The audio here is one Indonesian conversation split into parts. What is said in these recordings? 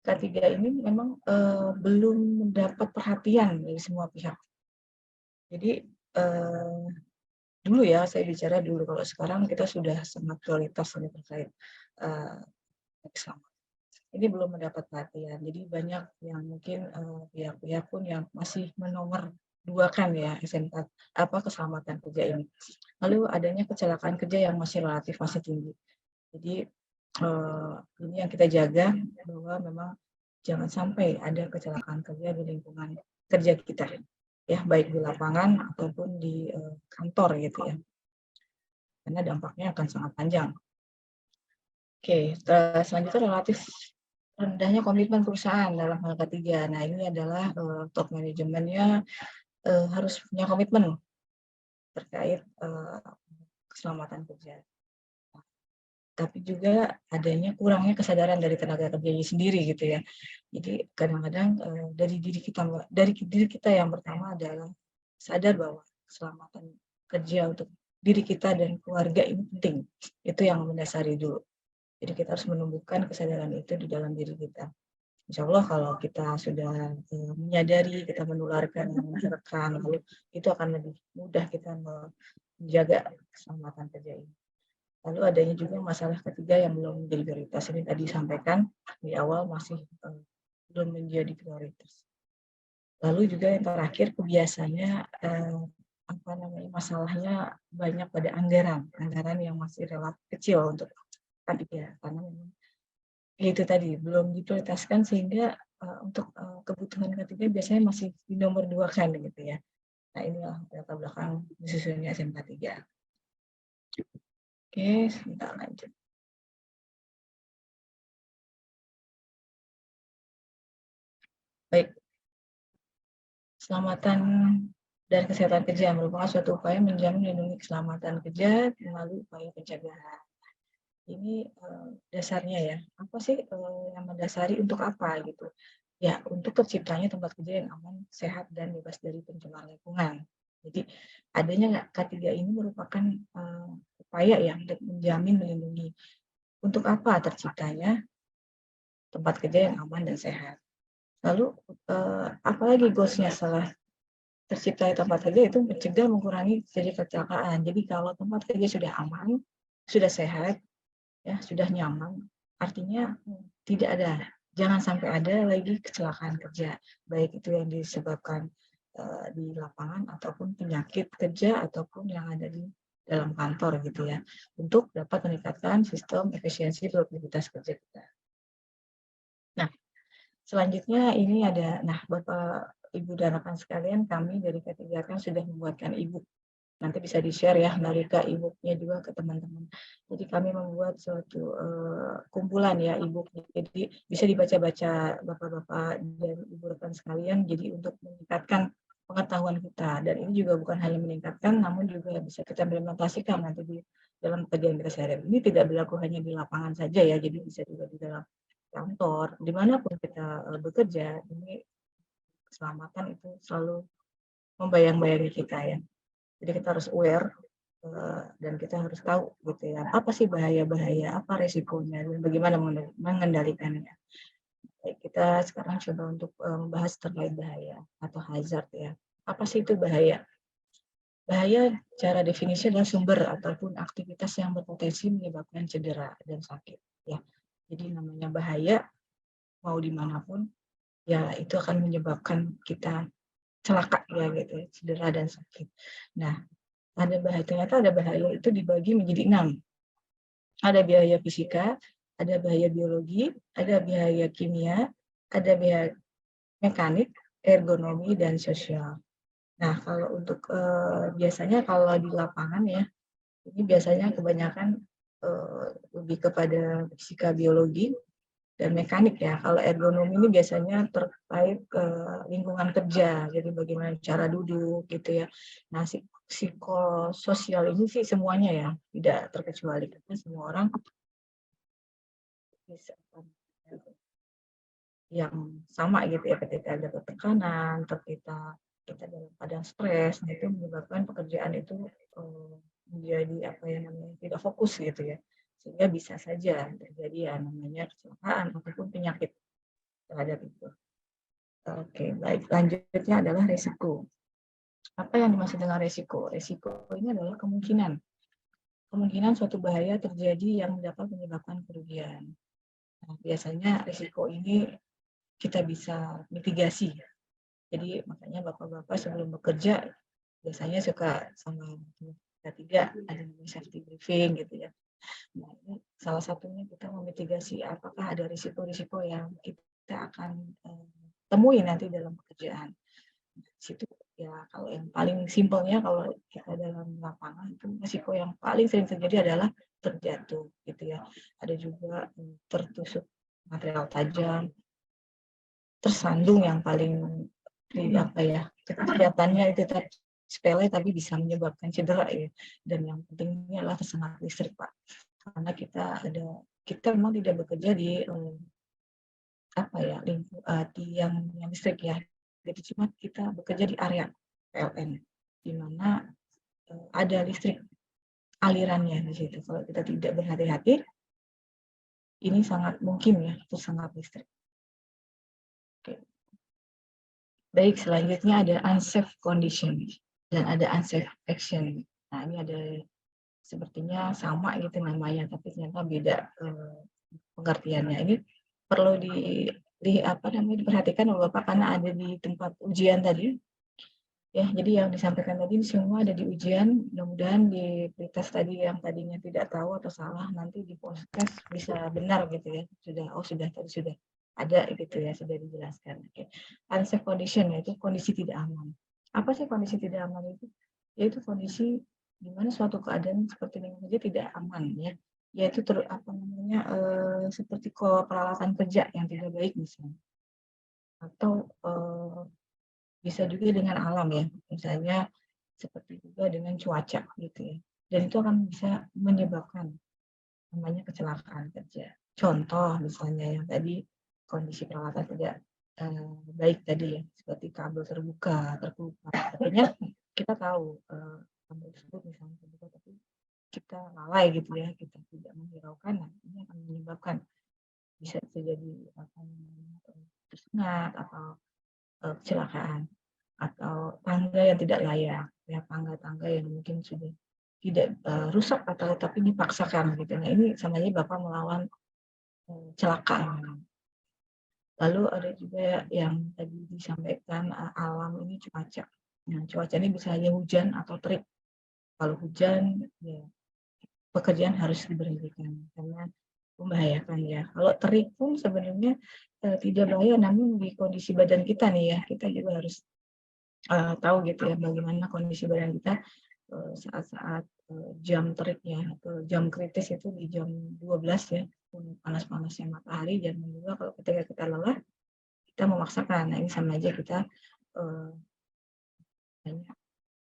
K3 ini memang belum mendapat perhatian dari semua pihak. Jadi dulu ya, saya bicara dulu, kalau sekarang kita sudah sangat prioritas ini terkait keselamatan. Ini belum mendapat perhatian. Jadi banyak yang mungkin pihak-pihak pun yang masih menomorduakan ya keselamatan kerja ini. Lalu adanya kecelakaan kerja yang masih relatif masih tinggi. Jadi ini yang kita jaga, bahwa memang jangan sampai ada kecelakaan kerja di lingkungan kerja kita, ya baik di lapangan ataupun di kantor gitu ya, karena dampaknya akan sangat panjang. Oke, selanjutnya relatif rendahnya komitmen perusahaan dalam hal ketiga. Nah, ini adalah top manajemennya harus punya komitmen terkait keselamatan kerja. Tapi juga adanya kurangnya kesadaran dari tenaga kerjanya sendiri gitu ya. Jadi kadang-kadang dari diri kita yang pertama adalah sadar bahwa keselamatan kerja untuk diri kita dan keluarga ini penting. Itu yang mendasari dulu. Jadi kita harus menumbuhkan kesadaran itu di dalam diri kita. Insya Allah kalau kita sudah menyadari, kita menularkan rekan, lalu itu akan lebih mudah kita menjaga keselamatan kerja ini. Lalu adanya juga masalah ketiga yang belum menjadi prioritas. Ini tadi disampaikan di awal masih belum menjadi prioritas. Lalu juga yang terakhir kebiasaannya masalahnya banyak pada anggaran yang masih relatif kecil untuk ketiga, karena memang itu tadi belum diprioritaskan sehingga untuk kebutuhan ketiga biasanya masih dinomorduakan gitu ya. Nah inilah latar belakang disusunnya SMK 3. Oke, kita lanjut. Baik, keselamatan dan kesehatan kerja merupakan suatu upaya menjamin melindungi keselamatan kerja melalui upaya pencegahan. Ini dasarnya ya. Apa sih yang mendasari untuk apa gitu? Ya, untuk terciptanya tempat kerja yang aman, sehat, dan bebas dari pencemaran lingkungan. Jadi adanya K3 ini merupakan upaya ya untuk menjamin melindungi. Untuk apa terciptanya tempat kerja yang aman dan sehat? Lalu apalagi goals-nya setelah tercipta tempat kerja itu mencegah mengurangi terjadi kecelakaan. Jadi kalau tempat kerja sudah aman, sudah sehat, ya sudah nyaman, artinya tidak ada, jangan sampai ada lagi kecelakaan kerja, baik itu yang disebabkan di lapangan ataupun penyakit kerja ataupun yang ada di dalam kantor gitu ya, untuk dapat meningkatkan sistem efisiensi produktivitas kerja kita. Nah, selanjutnya ini ada, Bapak Ibu dan rekan sekalian, kami dari K3 kan sudah membuatkan e-book. Nanti bisa di-share ya Mbak e-book-nya juga ke teman-teman. Jadi kami membuat suatu kumpulan ya e-book-nya. Jadi bisa dibaca-baca Bapak-bapak dan Ibu rekan sekalian, jadi untuk meningkatkan pengetahuan kita. Dan ini juga bukan hanya meningkatkan, namun juga bisa kita implementasikan nanti di dalam pekerjaan kita sehari-hari. Ini tidak berlaku hanya di lapangan saja ya, jadi bisa juga di dalam kantor, dimanapun kita bekerja, ini keselamatan itu selalu membayang-bayangi kita ya. Jadi kita harus aware dan kita harus tahu gitu ya, apa sih bahaya-bahaya, apa resikonya, dan bagaimana mengendalikannya. Baik, kita sekarang coba untuk membahas terkait bahaya atau hazard ya. Apa sih itu bahaya? Bahaya cara definisi adalah sumber ataupun aktivitas yang berpotensi menyebabkan cedera dan sakit. Ya, jadi namanya bahaya mau dimanapun ya itu akan menyebabkan kita celaka ya gitu, cedera dan sakit. Nah, ternyata ada bahaya itu dibagi menjadi 6. Ada bahaya fisika, ada bahaya biologi, ada bahaya kimia, ada bahaya mekanik, ergonomi, dan sosial. Nah, kalau untuk biasanya kalau di lapangan ya, ini biasanya kebanyakan lebih kepada fisika biologi dan mekanik ya. Kalau ergonomi ini biasanya terkait lingkungan kerja, jadi bagaimana cara duduk gitu ya. Nah, psikososial ini sih semuanya ya, tidak terkecuali karena semua orang bisa yang sama gitu ya, ketika ada tekanan, ketika kita dalam keadaan stres, nah itu menyebabkan pekerjaan itu menjadi tidak fokus gitu ya, sehingga bisa saja terjadi ya namanya kecelakaan ataupun penyakit. terhadap itu. Oke, baik. Lanjutnya adalah risiko. Apa yang dimaksud dengan risiko? Risiko ini adalah kemungkinan suatu bahaya terjadi yang dapat menyebabkan kerugian. Nah, biasanya risiko ini kita bisa mitigasi. Jadi makanya bapak-bapak sebelum bekerja biasanya suka sama kita tiga ada safety briefing gitu ya. Nah, ini salah satunya kita memitigasi apakah ada risiko-risiko yang kita akan temui nanti dalam pekerjaan. Di situ ya kalau yang paling simpelnya kalau kita dalam lapangan itu risiko yang paling sering terjadi adalah terjatuh gitu ya. Ada juga tertusuk material tajam, tersandung yang paling apa ya, kelihatannya itu sepele tapi bisa menyebabkan cedera ya. Dan yang pentingnya adalah tersengat listrik Pak. Karena kita memang tidak bekerja di apa ya di yang listrik ya. Jadi cuma kita bekerja di area PLN di mana ada listrik alirannya di situ. Kalau kita tidak berhati-hati, ini sangat mungkin ya tersengat listrik. Oke. Baik, selanjutnya ada unsafe condition dan ada unsafe action. Nah, ini ada sepertinya sama gitu namanya, tapi ternyata beda pengertiannya. Ini perlu diperhatikan oleh Bapak karena ada di tempat ujian tadi. Ya, jadi yang disampaikan tadi semua ada di ujian. Mudah-mudahan di pretest tadi yang tadinya tidak tahu atau salah nanti di podcast bisa benar gitu ya. Sudah ada gitu ya, sudah dijelaskan. Oke. Unsafe condition yaitu kondisi tidak aman. Apa sih kondisi tidak aman itu? Yaitu kondisi di mana suatu keadaan seperti ini saja tidak aman ya. Yaitu seperti peralatan kerja yang tidak baik misalnya. Atau bisa juga dengan alam ya, misalnya seperti juga dengan cuaca gitu ya. Dan itu akan bisa menyebabkan namanya kecelakaan kerja. Contoh misalnya yang tadi kondisi peralatan tidak baik tadi ya, seperti kabel terkelupas. Artinya kita tahu kabel tersebut misalnya terbuka tapi kita lalai gitu ya, kita tidak menghiraukan, nah ini akan menyebabkan bisa terjadi tersengat atau kecelakaan atau tangga yang tidak layak ya, tangga-tangga yang mungkin sudah tidak rusak atau tapi dipaksakan gitu. Nah ini sama aja Bapak melawan celaka. Lalu ada juga yang tadi disampaikan alam ini cuaca. Nah, cuaca ini bisa hanya hujan atau terik. Kalau hujan ya pekerjaan harus diberhentikan karena membahayakan ya. Kalau terik pun sebenarnya tidak bahaya, namun di kondisi badan kita nih ya, kita juga harus tahu gitu ya bagaimana kondisi badan kita saat-saat jam teriknya atau jam kritis itu di jam 12 ya, panas-panasnya matahari, dan juga kalau ketika kita lelah kita memaksakan. Nah ini sama aja kita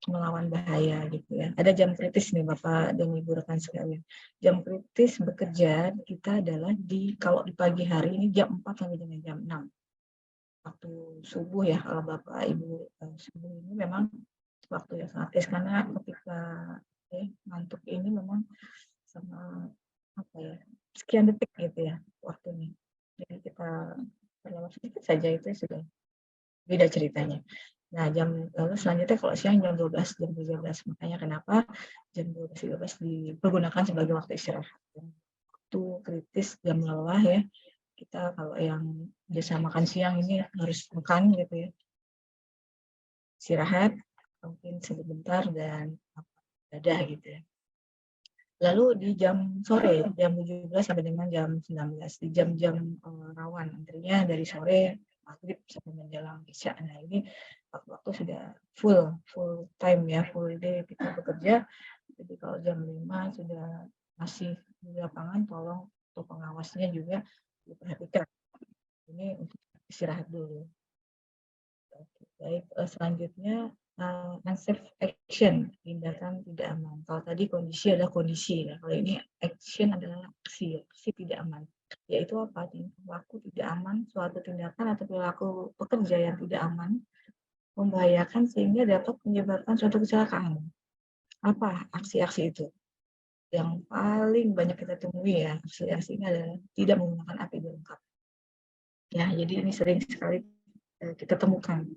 melawan bahaya gitu ya. Ada jam kritis nih Bapak dan Ibu rekan sekalian. Jam kritis bekerja kita adalah kalau di pagi hari ini jam 4 sampai dengan jam 6. Waktu subuh ya, kalau Bapak Ibu subuh ini memang waktu yang sangat kritis karena ketika ngantuk ini memang sama sekian detik gitu ya waktunya. Jadi kita terlewat sedikit saja itu sudah beda ceritanya. Nah, lalu selanjutnya kalau siang jam 12, jam 13. Makanya kenapa jam 12, 13 dipergunakan sebagai waktu istirahat. Waktu kritis jam lelah ya. Kita kalau yang biasa makan siang ini harus makan gitu ya. Istirahat mungkin sebentar dan dadah gitu ya. Lalu di jam sore, jam 17 sampai dengan jam 19, di jam-jam rawan, artinya dari sore maghrib sampai menjelang isya. Nah ini waktu sudah full time ya, full day kita bekerja. Jadi kalau jam 5 sudah masih di lapangan, tolong untuk pengawasnya juga diperhatikan. Ini untuk istirahat dulu. Baik, selanjutnya unsafe action, tindakan tidak aman. Kalau tadi kondisi adalah kondisi, ya. Kalau ini action adalah aksi tidak aman. Yaitu apa? Perilaku tidak aman, suatu tindakan atau perilaku pekerja yang tidak aman, membahayakan sehingga dapat menyebabkan suatu kecelakaan. Apa aksi-aksi itu? Yang paling banyak kita temui ya, aksi-aksi ini adalah tidak menggunakan APD lengkap. Ya, jadi ini sering sekali kita temukan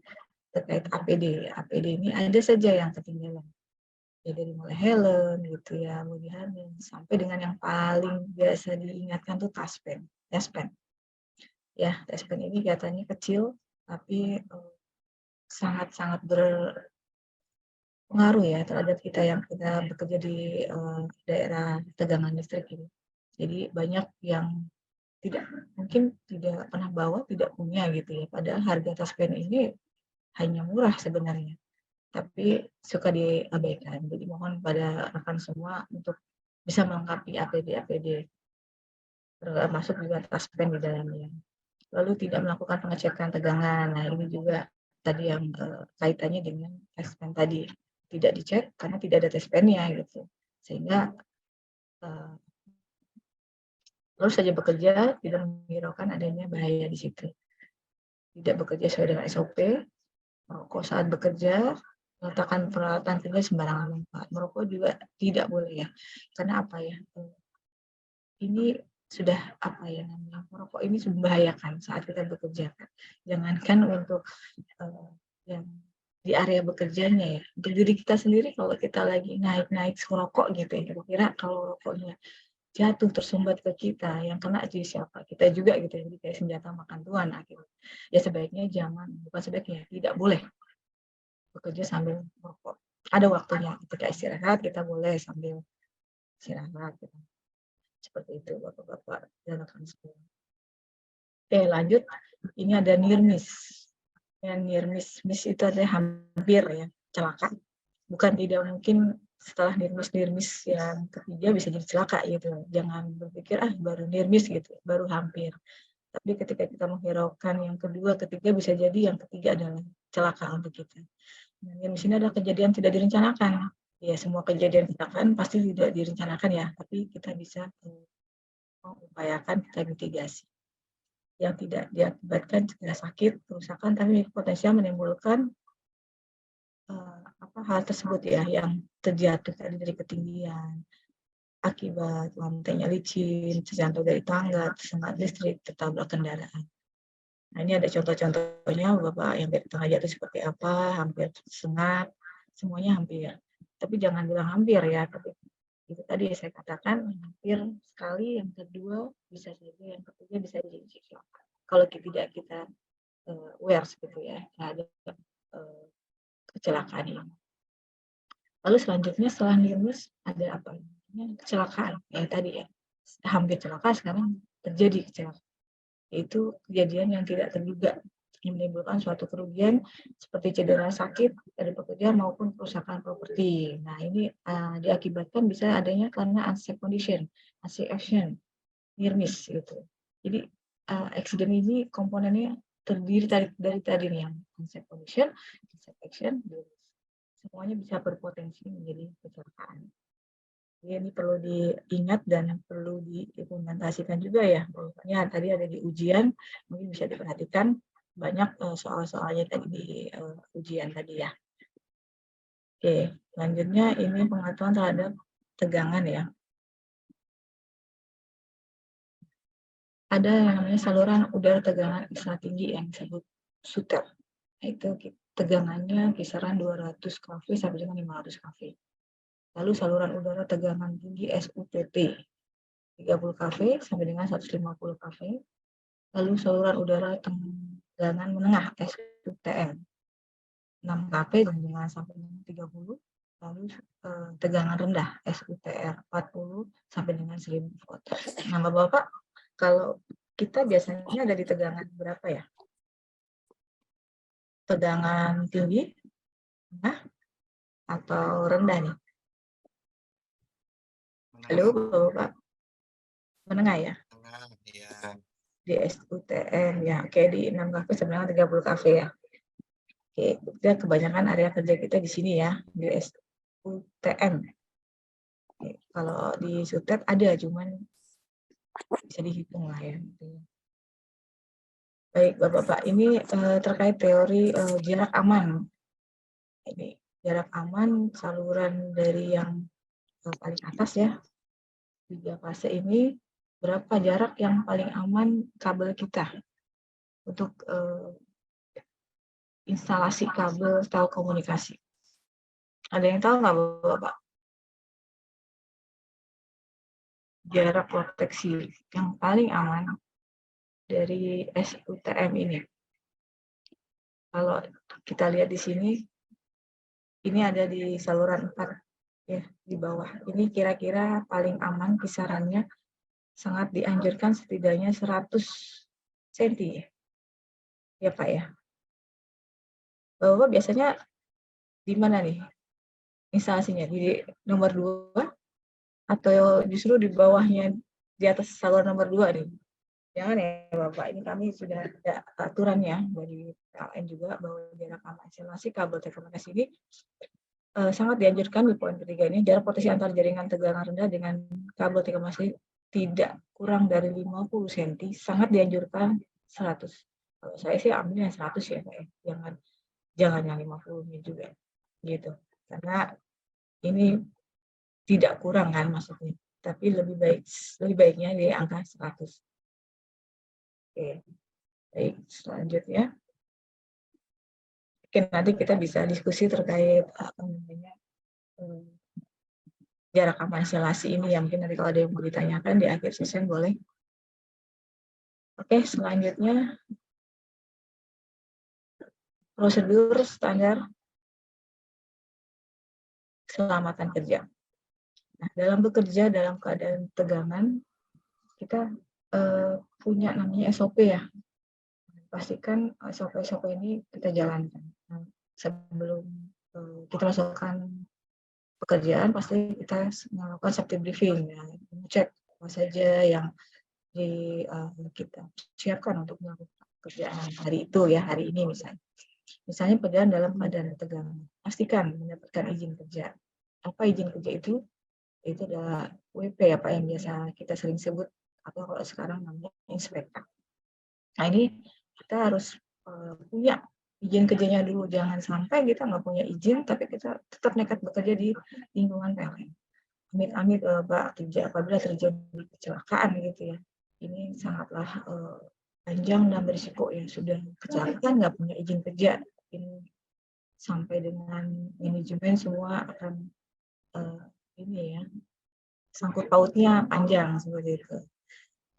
terkait APD. APD ini ada saja yang ketinggalan. Ya dari mulai helm gitu ya, Woody Harden, sampai dengan yang paling biasa diingatkan tuh taspen, taspen. Ya, taspen ini kelihatannya kecil, tapi sangat-sangat berpengaruh ya terhadap kita yang kita bekerja di daerah tegangan listrik ini. Jadi banyak yang mungkin tidak pernah bawa, tidak punya gitu ya. Padahal harga taspen ini hanya murah sebenarnya, tapi suka diabaikan. Jadi mohon pada rekan semua untuk bisa melengkapi APD-APD, termasuk juga taspen di dalamnya. Lalu tidak melakukan pengecekan tegangan. Nah ini juga tadi yang kaitannya dengan taspen tadi. Tidak dicek karena tidak ada taspennya gitu. Sehingga terus saja bekerja, tidak menghiraukan adanya bahaya di situ. Tidak bekerja sesuai dengan SOP, merokok saat bekerja, meletakkan peralatan kerja sembarangan tempat. Merokok juga tidak boleh ya. Karena apa ya? Ini sudah apa ya namanya? Merokok ini membahayakan saat kita bekerja. Jangankan untuk yang di area bekerjanya ya. Untuk diri kita sendiri kalau kita lagi naik-naik merokok gitu ya. Kira-kira kalau rokoknya jatuh tersumbat ke kita, yang kena jadi siapa? Kita juga gitu ya. Jadi kayak senjata makan tuan akhirnya. Ya sebaiknya jangan, bukan sebaiknya, tidak boleh bekerja sambil merokok. Ada waktunya ketika istirahat kita boleh sambil istirahat. Gitu. Seperti itu Bapak-bapak dan rekan semua. Oke lanjut, ini ada near miss. Yang near miss itu adalah hampir ya celaka. Bukan tidak mungkin setelah near miss yang ketiga bisa jadi celaka gitu. Jangan berpikir baru near miss gitu, baru hampir. Tapi ketika kita menghiraukan yang kedua, ketiga bisa jadi yang ketiga adalah celaka untuk kita. Yang di sini adalah kejadian tidak direncanakan. Ya, semua kejadian kecelakaan pasti tidak direncanakan ya, tapi kita bisa mengupayakan kita mitigasi. Yang tidak diakibatkan cedera sakit, kerusakan, tapi potensial menimbulkan hal tersebut ya, yang terjatuh tadi dari ketinggian, akibat lantainya licin, terjatuh dari tangga, tersengat listrik, tertabrak kendaraan. Nah, ini ada contoh-contohnya Bapak yang dari tengah jatuh seperti apa, hampir tersengat, semuanya hampir. Tapi jangan bilang hampir ya, tapi itu tadi saya katakan hampir sekali, yang kedua bisa saja, yang ketiga bisa jadi kecelakaan. Kalau tidak kita aware gitu ya, terhadap kecelakaan ini. Lalu selanjutnya setelah near-miss ada apa? Kecelakaan, ya tadi ya, hampir celaka sekarang terjadi kecelakaan. Itu kejadian yang tidak terduga yang menimbulkan suatu kerugian seperti cedera sakit dari pekerja maupun kerusakan properti. Nah ini diakibatkan bisa adanya karena unsafe condition, unsafe action, near miss gitu. Jadi accident ini komponennya terdiri dari tadi nih yang unsafe condition, unsafe action, semuanya bisa berpotensi menjadi kecelakaan. Jadi ini perlu diingat dan perlu diimplementasikan juga ya. Pokoknya tadi ada di ujian, mungkin bisa diperhatikan banyak soal-soalnya tadi di ujian tadi ya. Oke, selanjutnya ini pengetahuan terhadap tegangan ya. Ada yang namanya saluran udara tegangan ekstra tinggi yang disebut SUTEP. Itu tegangannya kisaran 200 kV sampai dengan 500 kV. Lalu saluran udara tegangan tinggi SUTT 30 kV sampai dengan 150 kV. Lalu saluran udara tegangan menengah SUTM 6 kV dengan sampai dengan 30. Lalu tegangan rendah SUTR 40 sampai dengan 1000 volt. Nah, Bapak, kalau kita biasanya ada di tegangan berapa ya? Tegangan tinggi, rendah, atau rendah nih? Halo, Bapak. Menengah ya? Menengah, ya. Di SUTM ya, oke di 6 kV sebenarnya 30 kV ya. Oke, kita kebanyakan area kerja kita di sini ya, di SUTM. Oke, kalau di SUTEP ada, cuman bisa dihitung lah ya. Baik, Bapak-Bapak, ini terkait teori jarak aman. Ini jarak aman saluran dari yang paling atas ya, 3 fase ini, berapa jarak yang paling aman kabel kita? untuk instalasi kabel telekomunikasi. Ada yang tahu nggak Bapak? Jarak proteksi yang paling aman dari SUTM ini. Kalau kita lihat di sini, ini ada di saluran 4 ya, di bawah. Ini kira-kira paling aman kisarannya sangat dianjurkan setidaknya 100 cm ya Pak ya. Bapak biasanya di mana nih instalasinya? Di nomor 2 atau justru di bawahnya di atas saluran nomor 2 nih? Jangan ya Bapak, ini kami sudah ada aturannya dari PLN juga bahwa jarak aman instalasi kabel telekomunikasi ini sangat dianjurkan di poin ketiga ini, jarak proteksi antar jaringan tegangan rendah dengan kabel telekomunikasi tidak kurang dari 50 cm, sangat dianjurkan 100. Kalau saya sih ambilnya 100 ya Pak ya, jangan yang 50-nya juga gitu. Karena ini tidak kurang kan maksudnya, tapi lebih baiknya di angka 100. Oke, baik selanjutnya. Mungkin nanti kita bisa diskusi terkait apa namanya jarak aman instalasi ini ya, mungkin nanti kalau ada yang mau ditanyakan di akhir sesi boleh. Oke, selanjutnya prosedur standar keselamatan kerja. Nah, dalam bekerja dalam keadaan tegangan, kita punya namanya SOP ya. Pastikan SOP ini kita jalankan. Nah, sebelum kita masukkan pekerjaan, pasti kita melakukan safety briefing, ya, cek apa saja yang kita siapkan untuk melakukan pekerjaan hari itu ya, hari ini misalnya. Misalnya pekerjaan dalam keadaan tegangan, pastikan mendapatkan izin kerja. Apa izin kerja itu? Itu adalah WP ya Pak yang biasa kita sering sebut, atau kalau sekarang namanya inspektor. Nah ini kita harus punya izin kerjanya dulu, jangan sampai kita nggak punya izin tapi kita tetap nekat bekerja di lingkungan PLN. Amit-amit Pak apabila terjadi kecelakaan gitu ya, ini sangatlah panjang dan berisiko ya, sudah kecelakaan nggak punya izin kerja, ini sampai dengan manajemen semua akan ini ya, sangkut pautnya panjang seperti itu.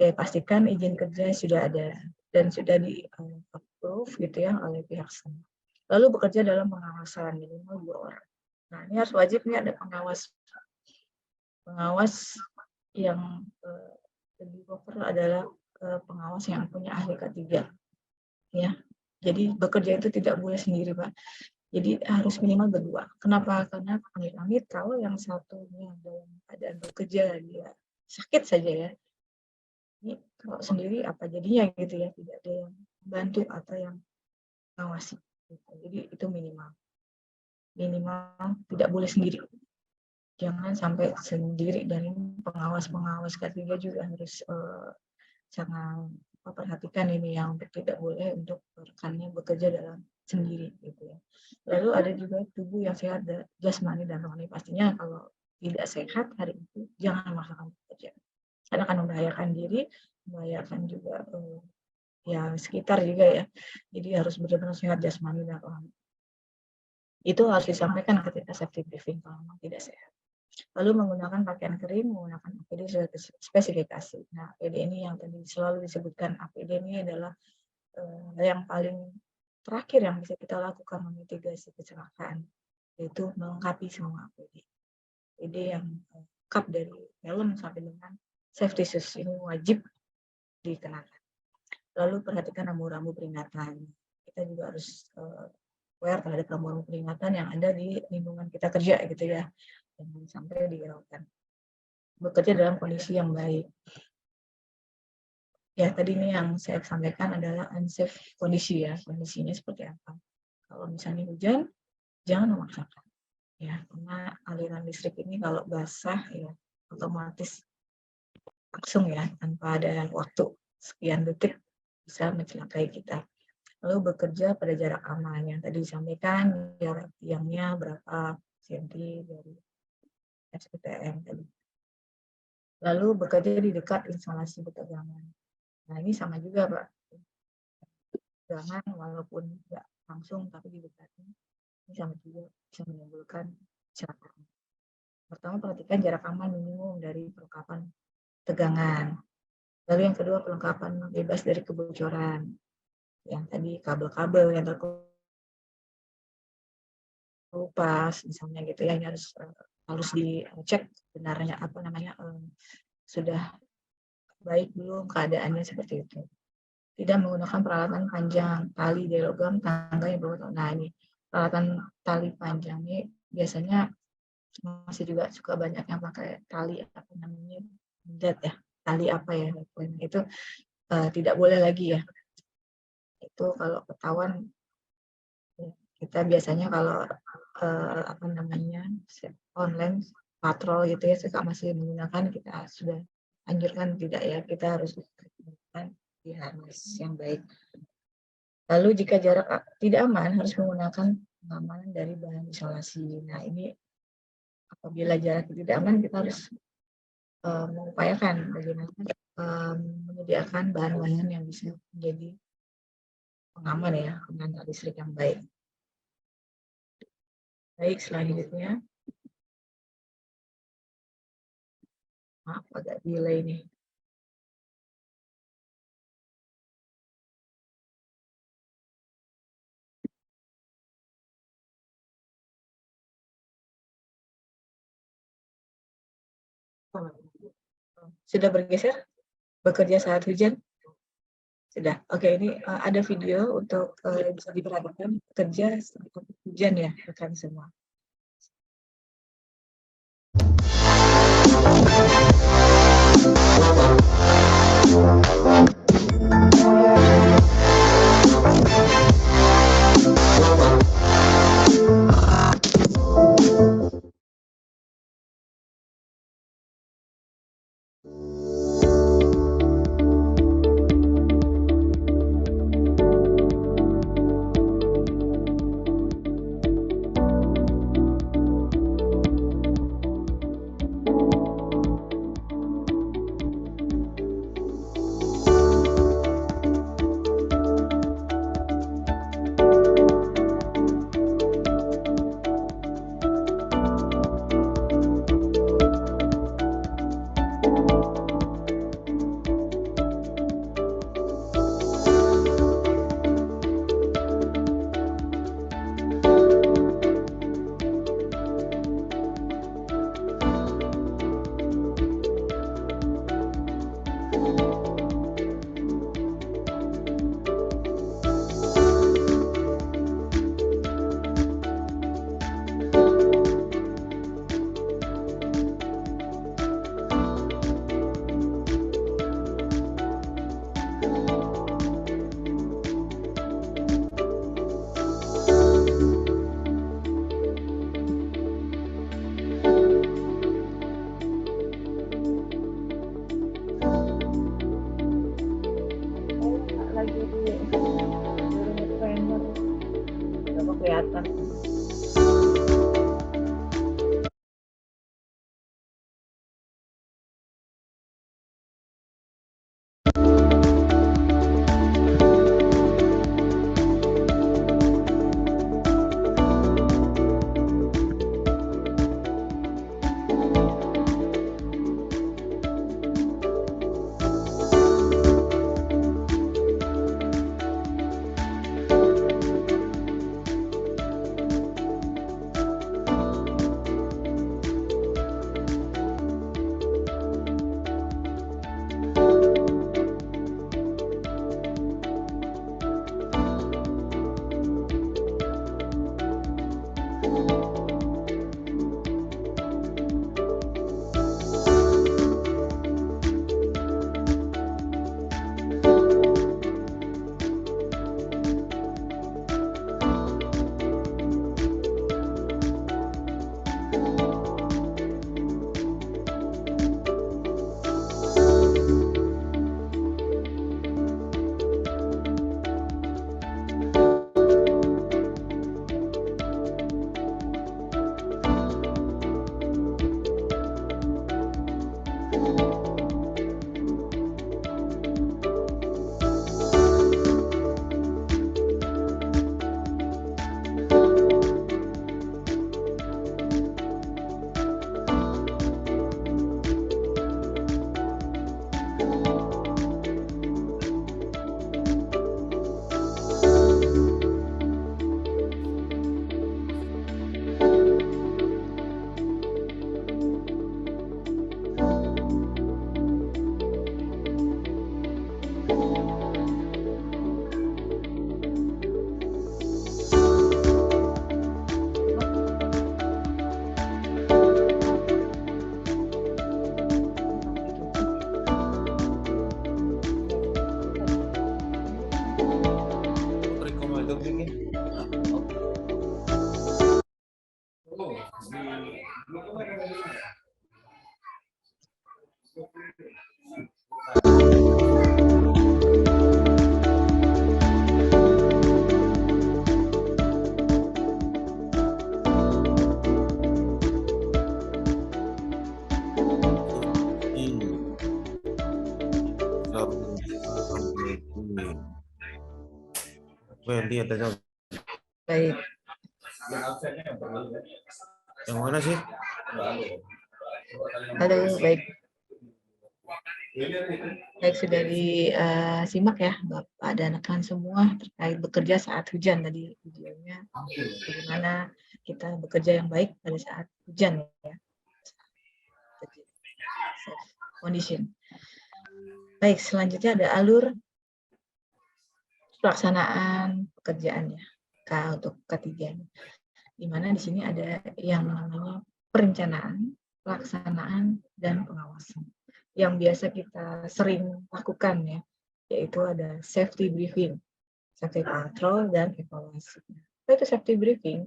Oke, pastikan izin kerja sudah ada dan sudah di approve gitu ya oleh pihak sana. Lalu bekerja dalam pengawasan minimal 2 orang. Nah, ini harus wajib nih ada pengawas yang lebih proper adalah pengawas yang punya ahli K3 ya. Jadi bekerja itu tidak boleh sendiri Pak. Jadi harus minimal berdua. Kenapa? Karena amit-amit kalau yang satunya dalam keadaan bekerja dia sakit saja ya. Ini kalau sendiri apa jadinya gitu ya, tidak ada yang bantu atau yang mengawasi. Gitu. Jadi itu minimal tidak boleh sendiri. Jangan sampai sendiri, dan pengawas ketiga juga harus sangat memperhatikan ini yang tidak boleh untuk rekannya bekerja dalam sendiri gitu ya. Lalu ada juga tubuh yang sehat jasmani dan rohani. Pastinya kalau tidak sehat hari itu jangan memaksakan bekerja. Karena akan membahayakan diri, membahayakan juga ya sekitar juga ya. Jadi harus benar-benar sehat jasmani dan rohani. Itu harus disampaikan ketika safety briefing kalau memang tidak sehat. Lalu menggunakan pakaian kering, menggunakan APD sesuai spesifikasi. Nah, APD ini yang tadi selalu disebutkan, APD ini adalah yang paling terakhir yang bisa kita lakukan memitigasi kecelakaan, yaitu melengkapi semua APD. APD yang lengkap dari helm sampai dengan safety shoes ini wajib dikenakan. Lalu perhatikan rambu-rambu peringatan. Kita juga harus aware terhadap rambu-rambu peringatan yang ada di lingkungan kita kerja gitu ya. Jangan sampai dihiraukan. Bekerja dalam kondisi yang baik. Ya, tadi ini yang saya sampaikan adalah unsafe kondisi ya. Kondisinya seperti apa? Kalau misalnya hujan, jangan memaksakan. Ya, karena aliran listrik ini kalau basah ya otomatis langsung ya, tanpa ada waktu sekian detik bisa mencelakai kita. Lalu bekerja pada jarak aman yang tadi disampaikan, jarak tiangnya berapa senti dari SPTM tadi. Lalu bekerja di dekat instalasi ketegangan. Nah ini sama juga Pak. pegangan walaupun nggak langsung tapi didekati, ini sama juga bisa menimbulkan kecelakaan. Pertama, perhatikan jarak aman minimum dari perlengkapan tegangan. Lalu yang kedua, perlengkapan bebas dari kebocoran. Yang tadi kabel-kabel yang terkelupas misalnya gitu ya, ini harus dicek benarnya sudah baik belum keadaannya seperti itu. Tidak menggunakan peralatan panjang, tali dari logam, tangga yang berbentuk. Nah ini peralatan tali panjang ini biasanya masih juga suka banyak yang pakai tali tali apa ya itu tidak boleh lagi ya. Itu kalau ketahuan kita biasanya kalau online patrol gitu ya suka masih menggunakan, kita sudah anjurkan tidak ya, kita harus menggunakan di harness yang baik. Lalu jika jarak tidak aman harus menggunakan pengamanan dari bahan isolasi. Nah ini apabila jarak tidak aman kita harus mengupayakan bagaimana menyediakan bahan-bahan yang bisa menjadi pengaman ya, pengantar listrik yang baik. Baik, selanjutnya. Maaf, agak delay nih. Sudah bergeser? Bekerja saat hujan? Sudah. Oke, ini ada video untuk bisa diperhatikan bekerja saat hujan ya, rekan semua. Kelihatan. Lihat aja. Baik. Yang mana sih? Halo, baik. Baik, sudah disimak ya Bapak dan rekan semua terkait bekerja saat hujan tadi videonya. Bagaimana kita bekerja yang baik pada saat hujan ya. Safe condition. Baik, selanjutnya ada alur pelaksanaan pekerjaannya. Untuk ketiga, di mana di sini ada yang namanya perencanaan, pelaksanaan, dan pengawasan. Yang biasa kita sering lakukan ya, yaitu ada safety briefing, safety patrol, dan evaluasi. Apa itu safety briefing?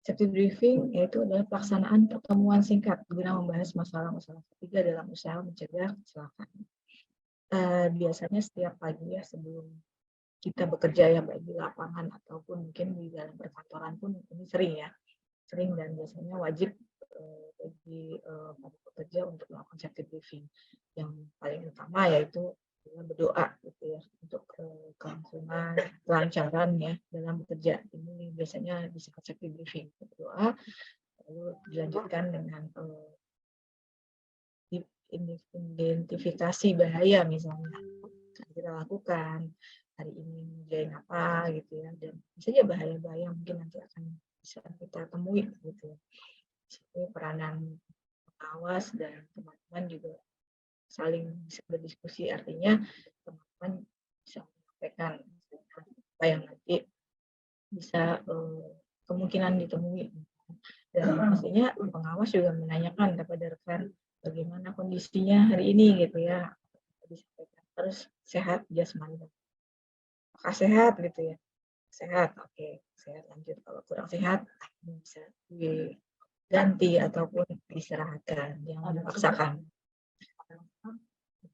Safety briefing yaitu adalah pelaksanaan pertemuan singkat guna membahas masalah-masalah ketiga dalam usaha mencegah kecelakaan. Biasanya setiap pagi ya sebelum kita bekerja ya baik di lapangan ataupun mungkin di dalam perkantoran pun ini sering dan biasanya wajib bagi para pekerja untuk melakukan safety briefing. Yang paling utama yaitu berdoa gitu ya untuk kelangsungan, kelancaran ya dalam bekerja. Ini biasanya disebut safety briefing, berdoa lalu dilanjutkan dengan identifikasi bahaya misalnya kita lakukan hari ini ngerjain apa gitu ya, dan misalnya bahaya-bahaya mungkin nanti akan bisa kita temui gitu ya. Jadi peranan pengawas dan teman-teman juga saling bisa berdiskusi, artinya teman-teman bisa menyampaikan apa yang nanti bisa kemungkinan ditemui, dan pastinya pengawas juga menanyakan kepada rekan bagaimana kondisinya hari ini gitu ya, disampaikan terus sehat jasmani. Apakah sehat gitu ya? Sehat, oke, sehat lanjut. Kalau kurang sehat, bisa diganti ataupun diistirahatkan, jangan dipaksakan.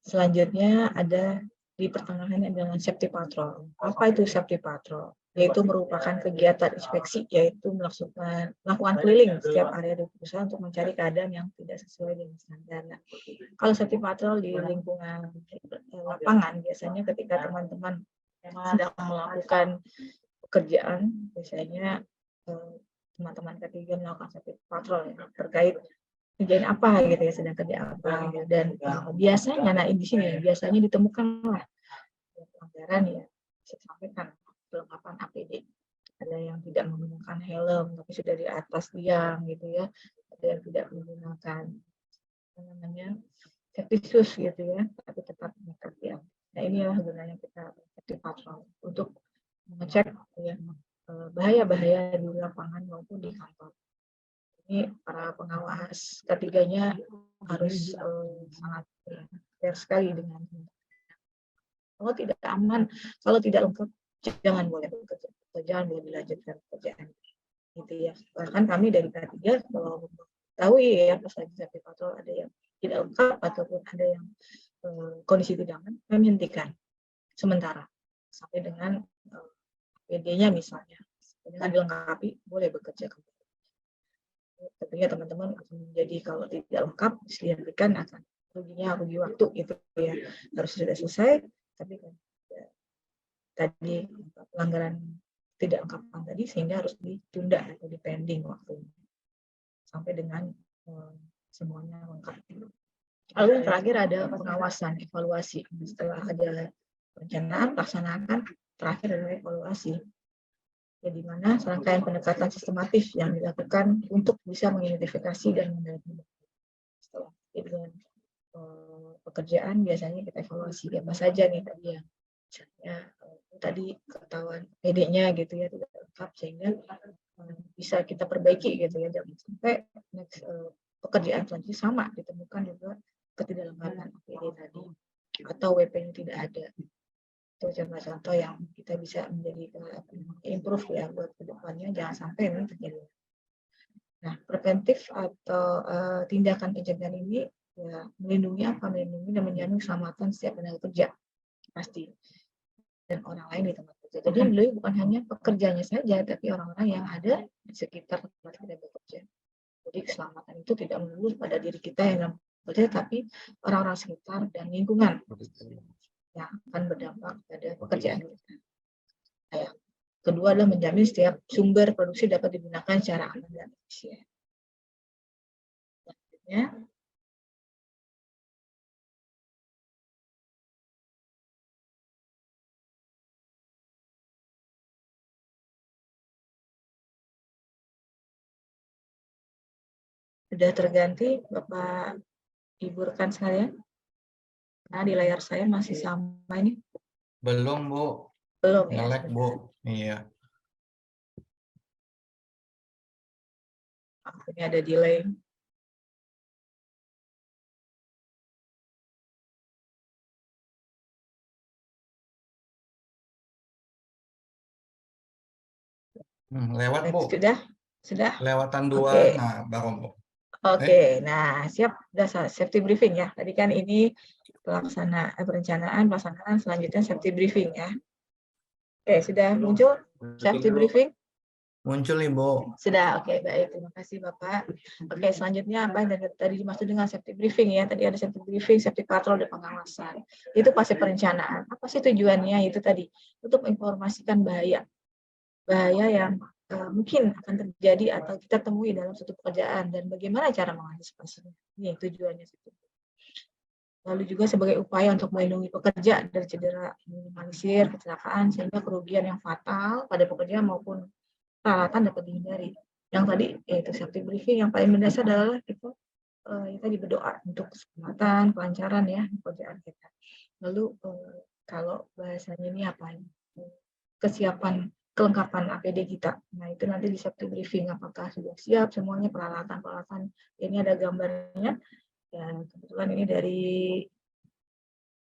Selanjutnya ada di pertengahan adalah safety patrol. Apa itu safety patrol? Yaitu merupakan kegiatan inspeksi, yaitu melakukan keliling setiap area di perusahaan untuk mencari keadaan yang tidak sesuai dengan standar. Nah, kalau safety patrol di lingkungan lapangan, biasanya ketika teman-teman sedang melakukan pekerjaan, biasanya teman-teman ketiga melakukan safety patrol ya, terkait kerjaan apa gitu ya, sedang kerja apa gitu. Dan biasanya di sini biasanya ditemukanlah pelanggaran ya, saya sampaikan kelengkapan APD. Ada yang tidak menggunakan helm tapi sudah di atas tiang gitu ya, ada yang tidak menggunakan safety shoes gitu ya, tapi tetap mengikat tiang. Nah, inilah gunanya kita safety patrol untuk mengecek ya bahaya-bahaya di lapangan maupun di kantor. Ini para pengawas ketiganya harus sangat fair sekali dengan kalau tidak aman, kalau tidak lengkap, jangan boleh bekerja, jangan boleh dilanjutkan pekerjaan gitu ya. Bahkan kami dari K3 kalau tahu ya pas lagi safety patrol ada yang tidak lengkap ataupun ada yang kondisi tidak aman, kami hentikan sementara sampai dengan PD-nya misalnya dengan dilengkapi boleh bekerja kembali. Tentunya teman-teman akan menjadi kalau tidak lengkap dihentikan akan rugi waktu gitu ya, harus sudah selesai tapi kan ya, tadi pelanggaran tidak lengkapan tadi sehingga harus ditunda atau dipending waktu sampai dengan semuanya lengkap. Lalu yang terakhir ada pengawasan, evaluasi. Setelah ada perencanaan, pelaksanaan, terakhir adalah evaluasi. Jadi mana serangkaian pendekatan sistematis yang dilakukan untuk bisa mengidentifikasi dan mendeteksi. Setelah dengan pekerjaan biasanya kita evaluasi apa saja nih tadi ya, misalnya tadi ketahuan PD-nya gitu ya tidak lengkap sehingga bisa kita perbaiki gitu ya, jangan sampai next pekerjaan selanjutnya sama ditemukan juga ketidaklengkapan PD tadi atau WP-nya tidak ada. Itu contoh-contoh yang kita bisa menjadi improve ya buat kedepannya, jangan sampai ini terjadi. Nah, preventif atau tindakan pencegahan ini ya melindungi apa? Melindungi dan menjamin keselamatan setiap tenaga kerja pasti dan orang lain di tempat kerja. Jadi melindungi bukan hanya pekerjanya saja, tapi orang-orang yang ada di sekitar tempat kita bekerja. Jadi keselamatan itu tidak melulu pada diri kita yang bekerja, tapi orang-orang sekitar dan lingkungan yang akan berdampak pada pekerjaan kita. Nah, kedua adalah menjamin setiap sumber produksi dapat digunakan secara aman dan efisien. Selanjutnya, sudah terganti Bapak Ibu rekan sekalian? Nah, di layar saya masih sama ini. Belum, Bu. Belum ya? Nge-lag, Bu. Iya. Ini ada delay. Lewat, Bu. Sudah? Lewatan 2. Oke. Nah, baru, Bu. Oke, nah siap, sudah safety briefing ya. Tadi kan ini perencanaan, pelaksanaan, selanjutnya safety briefing ya. Oke, sudah muncul safety briefing? Muncul, Ibu. Sudah, oke, baik. Terima kasih Bapak. Oke, selanjutnya apa yang tadi dimaksud dengan safety briefing ya? Tadi ada safety briefing, safety patrol, dan pengawasan. Itu pasti perencanaan. Apa sih tujuannya? Itu tadi, untuk menginformasikan bahaya yang mungkin akan terjadi atau kita temui dalam suatu pekerjaan dan bagaimana cara mengantisipasinya. Ini tujuannya. Lalu juga sebagai upaya untuk melindungi pekerja dari cedera, minimalisir kecelakaan sehingga kerugian yang fatal pada pekerja maupun peralatan dapat dihindari. Yang tadi yaitu safety briefing yang paling mendasar adalah kita tadi berdoa untuk keselamatan, kelancaran ya pekerjaan kita. Lalu kalau bahasanya ini apa? Kesiapan kelengkapan APD kita. Nah, itu nanti di safety briefing apakah sudah siap semuanya peralatan-peralatan. Ini ada gambarnya. Dan kebetulan ini dari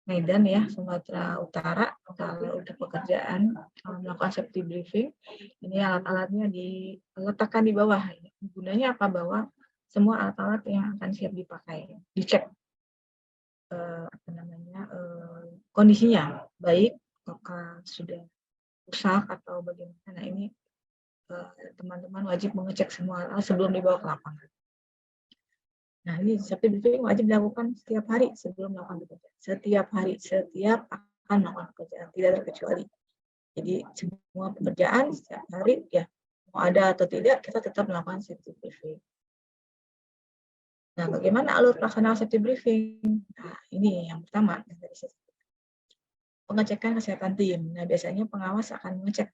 Medan ya, Sumatera Utara. Kalau untuk pekerjaan melakukan safety briefing, ini alat-alatnya diletakkan di bawah. Gunanya apa? Bahwa semua alat-alat yang akan siap dipakai, dicek kondisinya, baik apakah sudah rusak atau bagaimana. Nah, ini teman-teman wajib mengecek semua sebelum dibawa ke lapangan. Nah, ini safety briefing wajib dilakukan setiap hari sebelum melakukan pekerjaan. Setiap hari, setiap akan melakukan pekerjaan, tidak terkecuali. Jadi semua pekerjaan setiap hari ya mau ada atau tidak kita tetap melakukan safety briefing. Nah, bagaimana alur pelaksanaan safety briefing? Nah, ini yang pertama dari pengecekan kesehatan tim. Nah, biasanya pengawas akan mengecek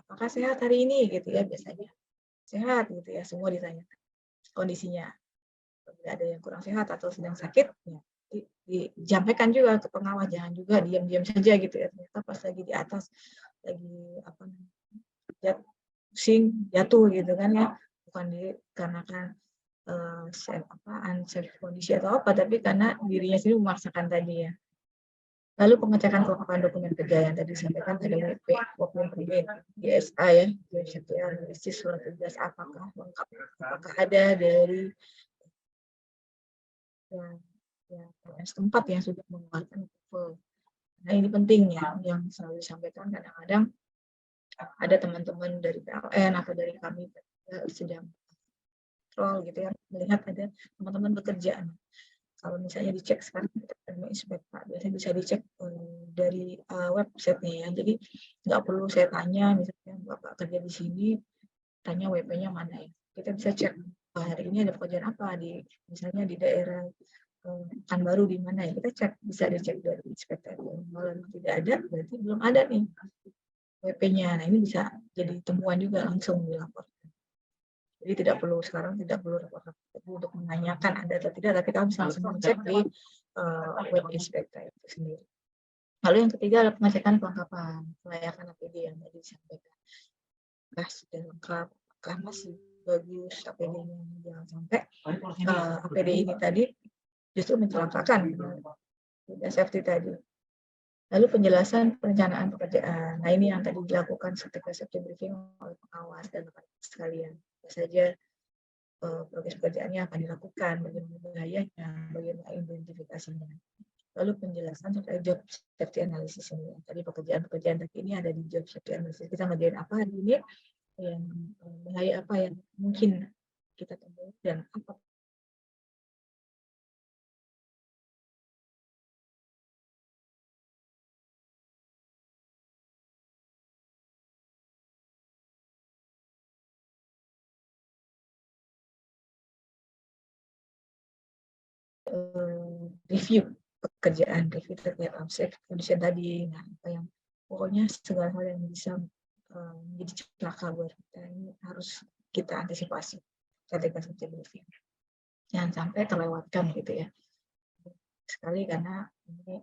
apakah sehat hari ini gitu ya, biasanya sehat gitu ya, semua ditanya kondisinya. Bila ada yang kurang sehat atau sedang sakit ya disampaikan juga ke pengawas, jangan juga diam-diam saja gitu ya, ternyata pas lagi di atas lagi pusing jatuh gitu kan ya, bukan dikarenakan unsafe kondisi atau apa, tapi karena dirinya sendiri memaksakan tadi ya. Lalu pengecekan kelengkapan dokumen kerja yang tadi disampaikan ada WP, Work Permit, DSA ya, jadi analisis surat tugas apakah lengkap, apakah ada dari yang setempat yang sudah mengeluarkan approval. Nah, ini penting ya, yang selalu disampaikan. Kadang-kadang ada teman-teman dari PLN atau dari kami sedang kontrol gitu ya, melihat ada teman-teman bekerja. Kalau misalnya dicek sekarang kita inspek Pak, biasanya bisa dicek dari websitenya ya. Jadi nggak perlu saya tanya, misalnya Bapak kerja di sini, tanya WP-nya mana ya. Kita bisa cek hari ini ada pekerjaan apa di misalnya di daerah Pekanbaru di mana ya, kita cek, bisa dicek dari inspektor. Kalau tidak ada berarti belum ada nih WP-nya. Nah, ini bisa jadi temuan juga langsung dilaporkan. Jadi tidak perlu repot-repot untuk menanyakan ada atau tidak, tapi kita bisa langsung cek di web inspektor itu sendiri. Lalu yang ketiga adalah pengecekan kelengkapan kelayakan APD yang tadi disampaikan. Apakah sudah lengkap, apakah masih bagus APD-nya, jangan sampai APD ini tadi justru mencelakakan tidak safety tadi. Lalu penjelasan perencanaan pekerjaan. Nah, ini yang tadi dilakukan ketika safety briefing oleh pengawas dan rekan sekalian. Apa saja progres pekerjaannya akan dilakukan, bagaimana bahayanya, bagaimana identifikasinya. Lalu penjelasan terkait job safety analysis ini. Tadi pekerjaan-pekerjaan tadi ini ada di job safety analysis. Kita ngerjain apa hari ini, yang bahaya apa yang mungkin kita temui, dan apa review pekerjaan, review terkait unsafe condition tadi. Nah, apa yang pokoknya segala hal yang bisa menjadi celaka buat kita ini harus kita antisipasi ketika safety briefing. Jangan sampai terlewatkan gitu ya. Sekali karena ini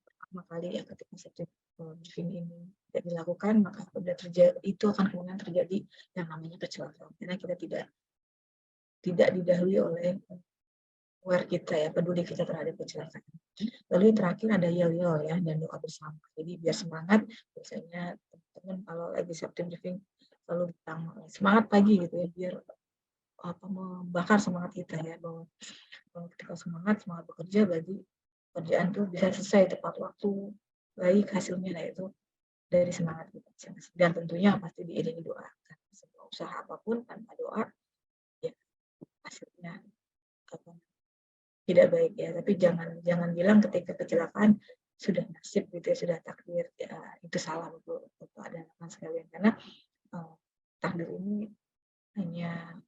pertama kali ya ketika safety briefing ini tidak dilakukan, maka sudah terjadi, itu akan kemudian terjadi yang namanya kecelakaan karena kita tidak didahului oleh aware kita ya, peduli kita terhadap kecelakaan. Lalu yang terakhir ada yel-yel ya dan doa bersama. Jadi biar semangat, biasanya teman-teman kalau lagi safety briefing selalu bilang semangat pagi gitu ya, biar membakar semangat kita ya, bahwa ketika semangat bekerja berarti pekerjaan tuh bisa selesai tepat waktu, baik hasilnya. Nah, itu dari semangat kita. Dan tentunya pasti diiringi doa. Sebuah usaha apapun tanpa doa ya hasilnya tidak baik ya. Tapi jangan bilang ketika kecelakaan sudah nasib gitu ya, sudah takdir ya, itu salah untuk ada teman sekalian, karena takdir ini hanya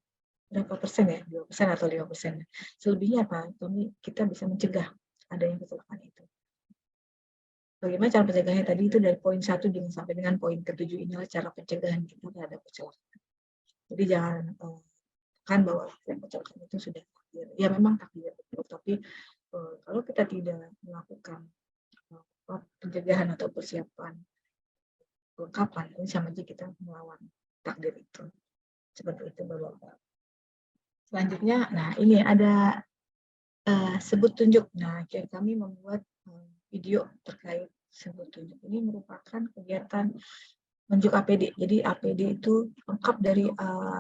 berapa persen ya, 2% atau 5%. Selebihnya apa? Kita bisa mencegah adanya kecelakaan itu. Bagaimana cara pencegahannya tadi itu dari poin 1 sampai dengan poin ke-7 inilah cara pencegahan kita terhadap kecelakaan. Jadi jangan kan bahwa kecelakaan itu sudah takdir. Ya memang takdir, tapi kalau kita tidak melakukan pencegahan atau persiapan kelengkapan, ini sama aja kita melawan takdir itu. Seperti itu Bapak. Selanjutnya, nah ini ada sebut tunjuk. Nah, kami membuat video terkait sebut tunjuk. Ini merupakan kegiatan menunjuk APD. Jadi APD itu lengkap dari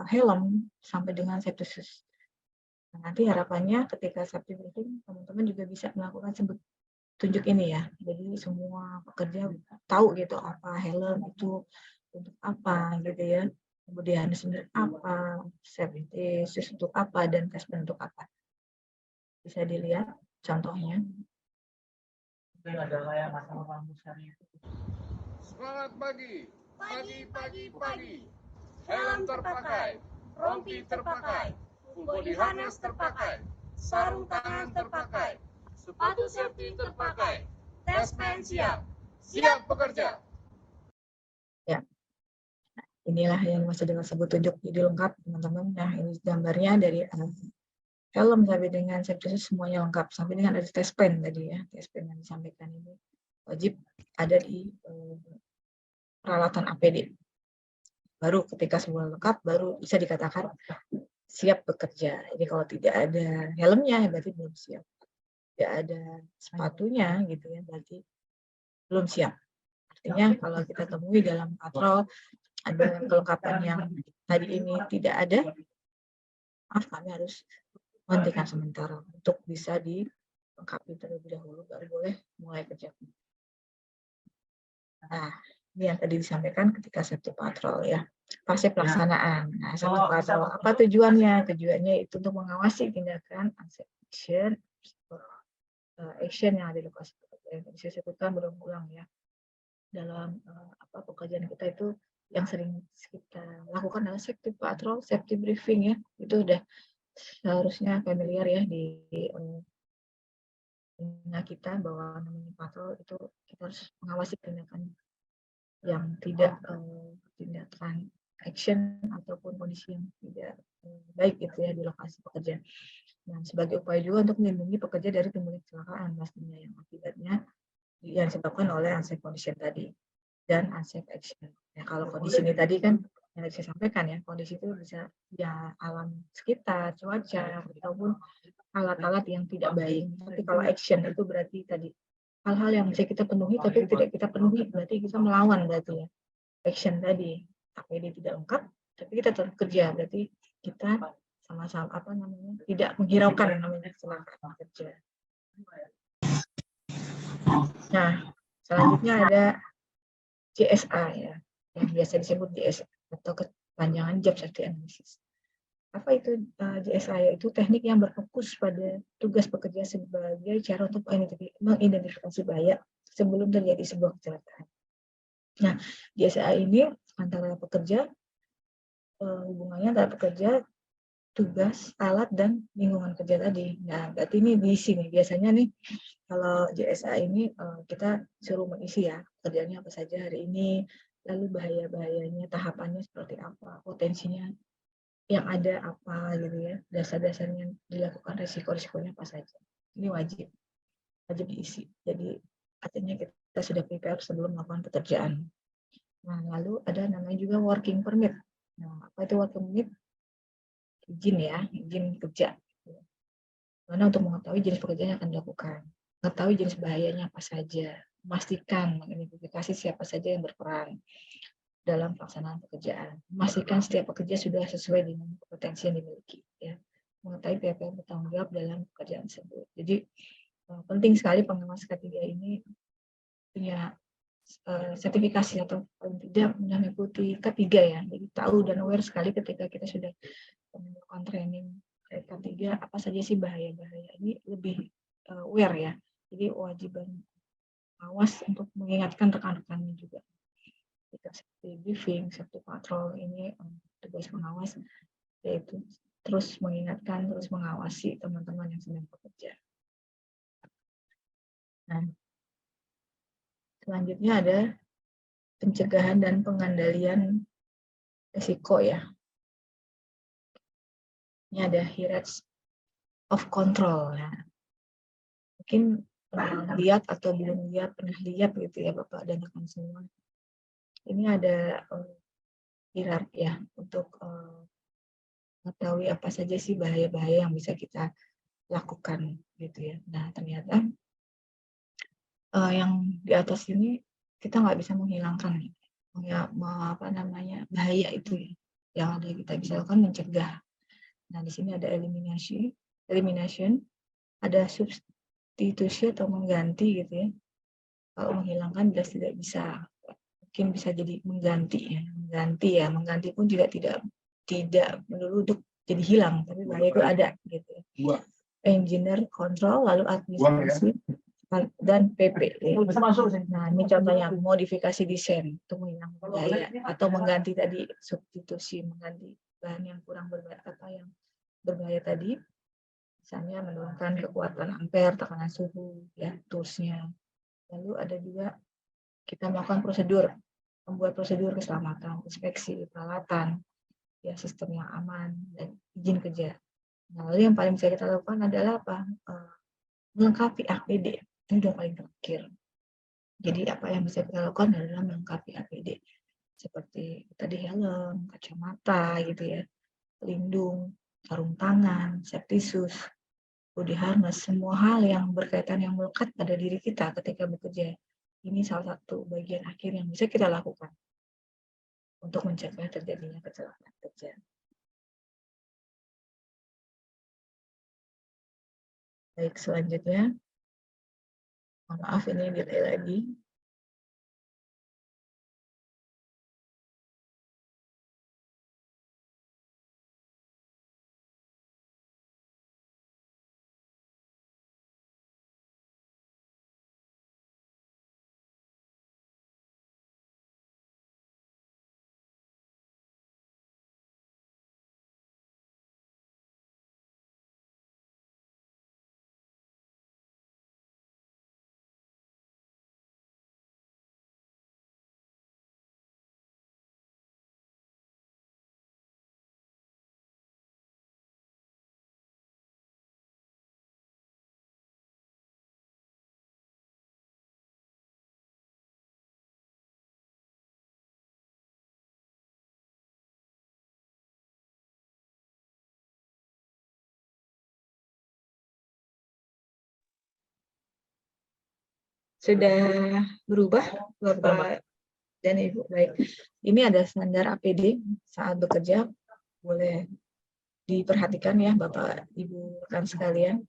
helm sampai dengan safety shoes. Nah, nanti harapannya ketika safety briefing, teman-teman juga bisa melakukan sebut tunjuk ini ya. Jadi semua pekerja tahu gitu apa helm itu untuk apa gitu ya. Kemudian sendiri apa, safety shoes untuk apa, dan tes untuk apa. Bisa dilihat contohnya. Semangat pagi, pagi. Helm terpakai, rompi terpakai, full body harness terpakai, sarung tangan terpakai, sepatu safety terpakai, tes pen siap bekerja. Ya, inilah yang masih dengan sebut tunjuk, jadi lengkap teman-teman. Nah, ini gambarnya dari helm sampai dengan safety shoes semuanya lengkap, sampai dengan ada tes pen tadi ya. Tes pen yang disampaikan ini wajib ada di peralatan APD. Baru ketika semua lengkap baru bisa dikatakan siap bekerja. Jadi kalau tidak ada helmnya berarti belum siap. Tidak ada sepatunya gitu ya, berarti belum siap. Artinya kalau kita temui dalam patrol ada kelengkapan yang tadi ini tidak ada, maaf kami harus menghentikan sementara untuk bisa dilengkapi terlebih dahulu, baru boleh mulai kerja. Nah, ini yang tadi disampaikan ketika safety patrol ya. Fase pelaksanaan. Nah, safety patrol apa tujuannya? Tujuannya itu untuk mengawasi tindakan action yang ada di lokasi pekerjaan. Saya sebutkan berulang-ulang ya. Dalam pekerjaan kita itu yang sering kita lakukan adalah safety patrol, safety briefing ya. Itu udah seharusnya familiar ya di kita bahwa namanya patrol itu kita harus mengawasi tindakan yang tidak tindakan action ataupun kondisi yang tidak baik gitu ya di lokasi pekerjaan. Dan sebagai upaya juga untuk melindungi pekerja dari timbulnya kecelakaan pastinya yang akibatnya yang disebabkan oleh unsafe condition tadi dan unsafe action. Ya, kalau kondisi ini tadi kan yang saya sampaikan ya, kondisi itu bisa ya alam sekitar, cuaca ataupun alat-alat yang tidak baik. Tapi kalau action itu berarti tadi hal-hal yang bisa kita penuhi tapi tidak kita penuhi, berarti kita melawan berarti ya. Action tadi, APD tidak lengkap, tapi kita tetap kerja, berarti kita sama-sama tidak menghiraukan namanya kecelakaan kerja. Nah, selanjutnya ada JSA ya, yang biasa disebut JSA atau kepanjangan Job Safety Analysis. Apa itu JSA? Yaitu teknik yang berfokus pada tugas pekerja sebagai cara untuk mengidentifikasi bahaya sebelum terjadi sebuah kecelakaan. Nah, JSA ini antara pekerja, hubungannya antara pekerja, tugas, alat, dan lingkungan kerja tadi. Nah, berarti ini diisi nih. Biasanya nih, kalau JSA ini kita suruh mengisi ya, kerjanya apa saja hari ini, lalu bahaya-bahayanya, tahapannya seperti apa, potensinya yang ada apa gitu ya, dasar-dasarnya dilakukan, risiko-risikonya apa saja. Ini wajib diisi. Jadi artinya kita sudah prepare sebelum melakukan pekerjaan. Nah, lalu ada namanya juga working permit. Nah, apa itu working permit? Izin ya, izin kerja. Mana untuk mengetahui jenis pekerjaan yang akan dilakukan, mengetahui jenis bahayanya apa saja, memastikan mengidentifikasi siapa saja yang berperan dalam pelaksanaan pekerjaan, memastikan setiap pekerja sudah sesuai dengan kompetensi yang dimiliki, ya, mengetahui pihak-pihak bertanggung jawab dalam pekerjaan tersebut. Jadi penting sekali pengawas K3 ini punya sertifikasi atau paling tidak mengikuti K3 ya, jadi tahu dan aware sekali ketika kita sudah melakukan training K3 apa saja sih bahaya-bahaya ini, lebih aware ya, jadi wajiban awas untuk mengingatkan rekan-rekannya juga. Kita seperti briefing, seperti patrol ini tugas pengawas, yaitu terus mengingatkan, terus mengawasi teman-teman yang sedang bekerja. Nah, selanjutnya ada pencegahan dan pengendalian risiko ya. Ini ada HIRETS of control. Ya. Mungkin lihat atau belum lihat, pernah lihat gitu ya Bapak dan rekan semua. Ini ada hierarki ya untuk mengetahui apa saja sih bahaya-bahaya yang bisa kita lakukan gitu ya. Nah ternyata yang di atas ini kita nggak bisa menghilangkan ya, bahaya itu ya. Yang ada kita bisa lakukan mencegah. Nah di sini ada elimination, ada substitusi atau mengganti gitu ya. Kalau menghilangkan jelas tidak bisa, mungkin bisa jadi mengganti ya, mengganti pun juga tidak melulu untuk jadi hilang, tapi bahaya itu ada gitu ya. Engineer, control, lalu administrasi dan PP. Ya. Nah ini contohnya modifikasi desain untuk menghilangkan bahaya atau mengganti tadi substitusi, mengganti bahan yang kurang berbahaya yang berbahaya tadi, misalnya menurunkan kekuatan ampere, tekanan suhu, ya toolsnya. Lalu ada juga kita melakukan membuat prosedur keselamatan, inspeksi peralatan, ya sistem yang aman dan izin kerja. Nah, lalu yang paling bisa kita lakukan adalah apa? Melengkapi APD. Ini udah paling terakhir. Jadi apa yang bisa kita lakukan adalah melengkapi APD. Seperti tadi helm, kacamata gitu ya, pelindung, sarung tangan, safety shoes, body harness, semua hal yang berkaitan yang melekat pada diri kita ketika bekerja. Ini salah satu bagian akhir yang bisa kita lakukan untuk mencegah terjadinya kecelakaan kerja. Baik, selanjutnya. Maaf, ini delay lagi. Sudah berubah, Bapak dan Ibu? Baik. Ini ada standar APD saat bekerja, boleh diperhatikan ya Bapak Ibu rekan sekalian.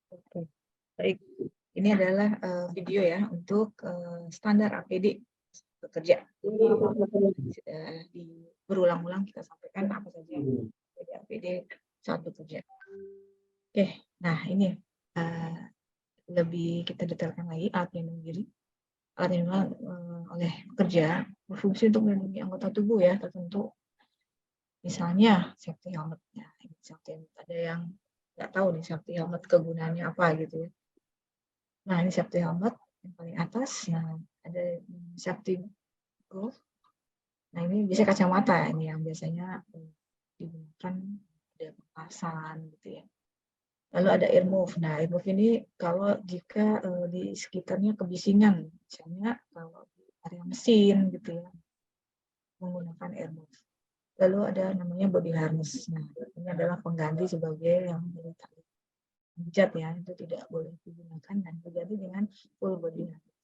Oke, baik. Ini adalah video ya untuk standar APD bekerja. Sudah berulang-ulang kita sampaikan apa saja APD saat bekerja. Oke, nah ini lebih kita detailkan lagi alat pelindung diri. Alat yang oleh pekerja berfungsi untuk melindungi anggota tubuh ya tertentu. Misalnya safety helmet. Ya, safety helmet. Ada yang nggak tahu nih safety helmet kegunaannya apa gitu ya. Nah ini safety helmet yang paling atas. Nah ada safety glove. Nah ini bisa kacamata ini yang biasanya digunakan ada pemasan gitu ya. Lalu ada earmuff. Nah earmuff ini kalau jika di sekitarnya kebisingan, misalnya kalau di area mesin gitu ya, menggunakan earmuff. Lalu ada namanya body harness. Nah ini adalah pengganti sebagai yang tali pijat ya, itu tidak boleh digunakan dan diganti dengan full body harness.